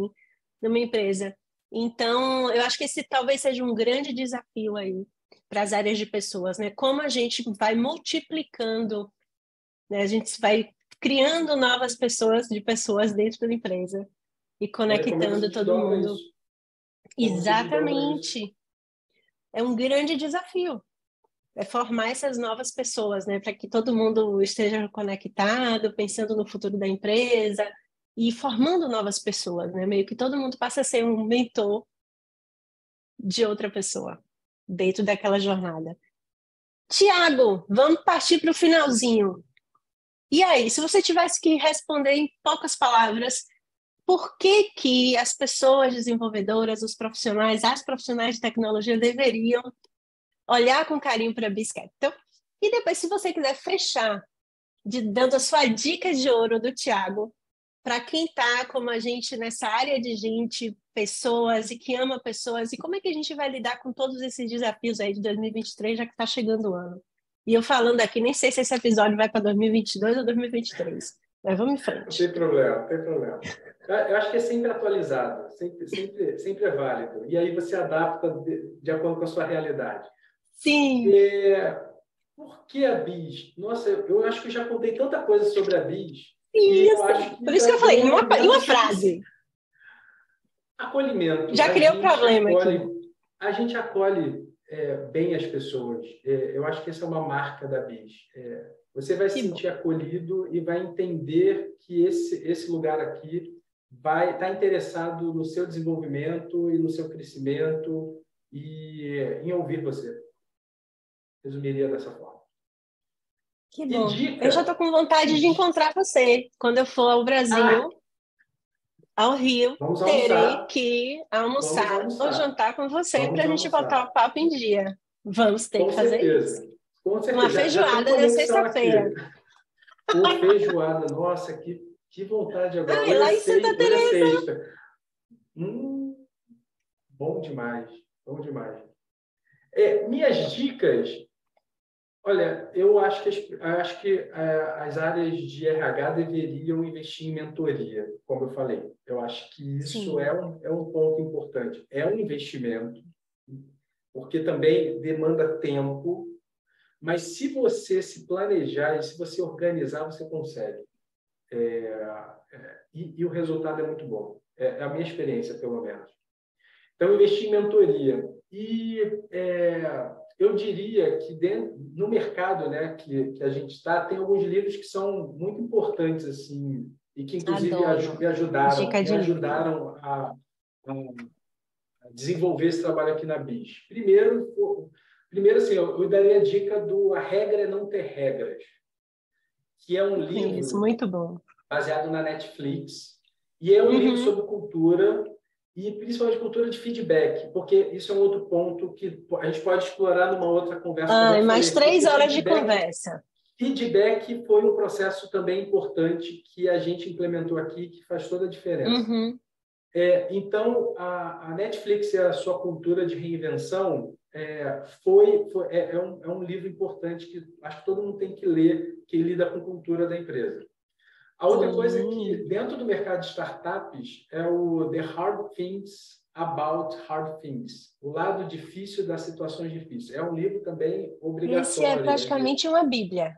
numa empresa. Então, eu acho que esse talvez seja um grande desafio aí para as áreas de pessoas, né? Como a gente vai multiplicando, né? A gente vai criando novas pessoas de pessoas dentro da empresa e Olha como é que se conectando todo desdobra mundo. isso. Como se desdobra isso. Exatamente. É um grande desafio. É formar essas novas pessoas, né? Para que todo mundo esteja conectado, pensando no futuro da empresa e formando novas pessoas, né? Meio que todo mundo passa a ser um mentor de outra pessoa dentro daquela jornada. Tiago, vamos partir para o finalzinho. E aí, se você tivesse que responder em poucas palavras, por que que as pessoas desenvolvedoras, os profissionais, as profissionais de tecnologia deveriam olhar com carinho para a Biz Capital? E depois, se você quiser fechar dando a sua dica de ouro do Tiago, para quem está como a gente nessa área de gente, pessoas e que ama pessoas, e como é que a gente vai lidar com todos esses desafios aí de 2023, já que está chegando o ano? E eu falando aqui, nem sei se esse episódio vai para 2022 ou 2023, mas vamos em Não frente. tem problema, não tem problema. Eu acho que é sempre atualizado, sempre é válido. E aí você adapta de acordo com a sua realidade. Sim. Por que a Bis? Nossa, eu acho que eu já contei tanta coisa sobre a Bis que eu Isso. acho que Por isso que já eu deu falei, um em uma momento frase. acolhimento. Já criei o problema aqui. A gente acolhe bem as pessoas. Eu acho que essa é uma marca da Bis. Você vai se Que bom. sentir acolhido e vai entender que esse lugar aqui vai estar interessado no seu desenvolvimento e no seu crescimento e em ouvir você. Resumiria dessa forma. Que E bom. Eu já dica? estou com vontade de encontrar você. Quando eu for ao Brasil, ao Rio, Vamos terei almoçar. que Vamos almoçar ou almoçar. jantar com você para Vamos a gente botar almoçar. o papo em dia. Vamos ter Com que fazer isso. certeza. Com Uma certeza. Já tem feijoada de conexão sexta-feira. aqui. Pô, feijoada. Nossa, que vontade agora. Ai, lá em Santa Hoje é Teresa. sexta. Bom demais. Bom demais. Minhas dicas. Olha, eu acho que as áreas de RH deveriam investir em mentoria, como eu falei. Eu acho que isso Sim, é um ponto importante. É um investimento, porque também demanda tempo, mas se você se planejar e se você organizar, você consegue. E o resultado é muito bom. É a minha experiência, pelo menos. Então, investir em mentoria. E eu diria que no mercado, né, que a gente está, tem alguns livros que são muito importantes, assim, e que, inclusive, adoro. Dica me de livro. ajudaram a desenvolver esse trabalho aqui na BIS. Primeiro assim, eu daria a dica do A Regra é Não Ter Regras, que é um Isso, livro muito bom. baseado na Netflix, e é um livro Uhum. sobre cultura, e principalmente cultura de feedback, porque isso é um outro ponto que a gente pode explorar numa outra conversa, como eu Ai, te mais falei, 3 horas de conversa. feedback foi um processo também importante que a gente implementou aqui, que faz toda a diferença. Uhum. Então, a Netflix e a sua cultura de reinvenção é um livro importante que acho que todo mundo tem que ler, que lida com cultura da empresa. A outra coisa é que, Sim. dentro do mercado de startups, é o The Hard Things About Hard Things, o lado difícil das situações difíceis. É um livro também Esse é obrigatório. praticamente uma bíblia.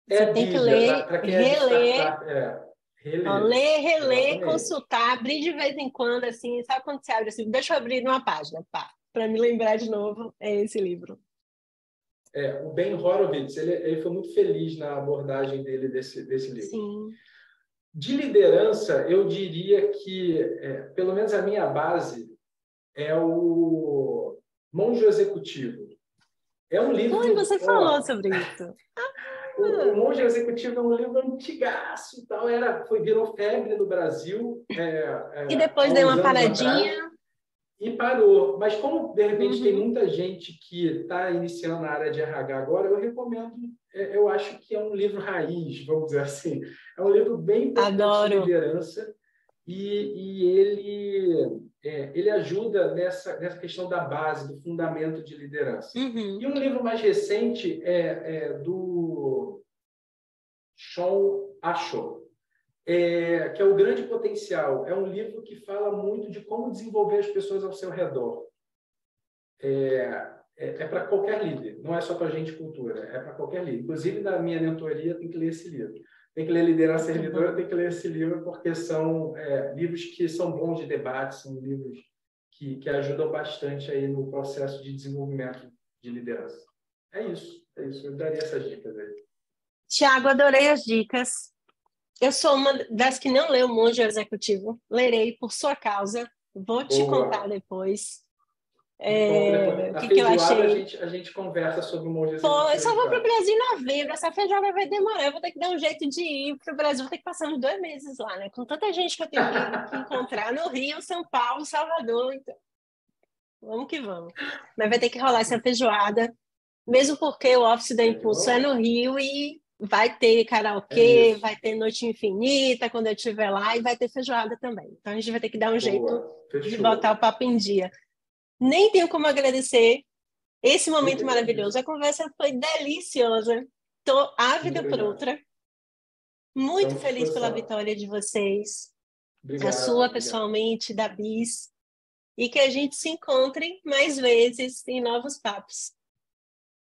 É Você a tem que Bíblia, ler, para quem é de reler, startup, ó, reler. ler, reler, Exatamente. consultar, abrir de vez em quando, assim, sabe quando você abre assim, deixa eu abrir numa página, pá, para me lembrar de novo, é esse livro. O Ben Horowitz, ele foi muito feliz na abordagem dele desse livro. Sim. De liderança, eu diria que, pelo menos a minha base, é o Monge Executivo. É um Oi, livro, você falou sobre isso. o Monge Executivo é um livro antigaço, tal, virou febre no Brasil E há depois dei uns uma anos atrás paradinha. e parou. Mas como, de repente, tem Uhum. muita gente que está iniciando na área de RH agora, eu recomendo, eu acho que é um livro raiz, vamos dizer assim. É um livro bem importante de Adoro. liderança e ele ajuda nessa questão da base, do fundamento de liderança. E Uhum. um livro mais recente do Sean Asho, que é O Grande Potencial. É um livro que fala muito de como desenvolver as pessoas ao seu redor. é para qualquer líder, não é só para gente de cultura, é para qualquer líder. Inclusive, na minha mentoria, tem que ler esse livro. Tem que ler Liderança Servidora, tem que ler esse livro, porque são livros que são bons de debate, são livros que ajudam bastante aí no processo de desenvolvimento de liderança. É isso. Eu daria essas dicas aí. Tiago, adorei as dicas. Eu sou uma das que não leu Monge Executivo. Lerei por sua causa. Vou te contar depois. Depois. O Na que eu feijoada, achei. a gente conversa sobre o Monge Pô, eu Executivo. só vou para o Brasil em novembro. Essa feijoada vai demorar. Eu vou ter que dar um jeito de ir para o Brasil. Vou ter que passar uns 2 meses lá, né? Com tanta gente que eu tenho que encontrar no Rio, São Paulo, Salvador. Então, vamos que vamos. Mas vai ter que rolar essa feijoada. Mesmo porque o Office da Impulso é no Rio e vai ter karaokê, vai ter noite infinita quando eu estiver lá e vai ter feijoada também. Então a gente vai ter que dar um jeito de botar o papo em dia. Nem tenho como agradecer esse momento maravilhoso. A conversa foi deliciosa. Estou ávida por outra. Muito feliz pela vitória de vocês. Obrigado, a sua pessoalmente, da Bis. E que a gente se encontre mais vezes em novos papos.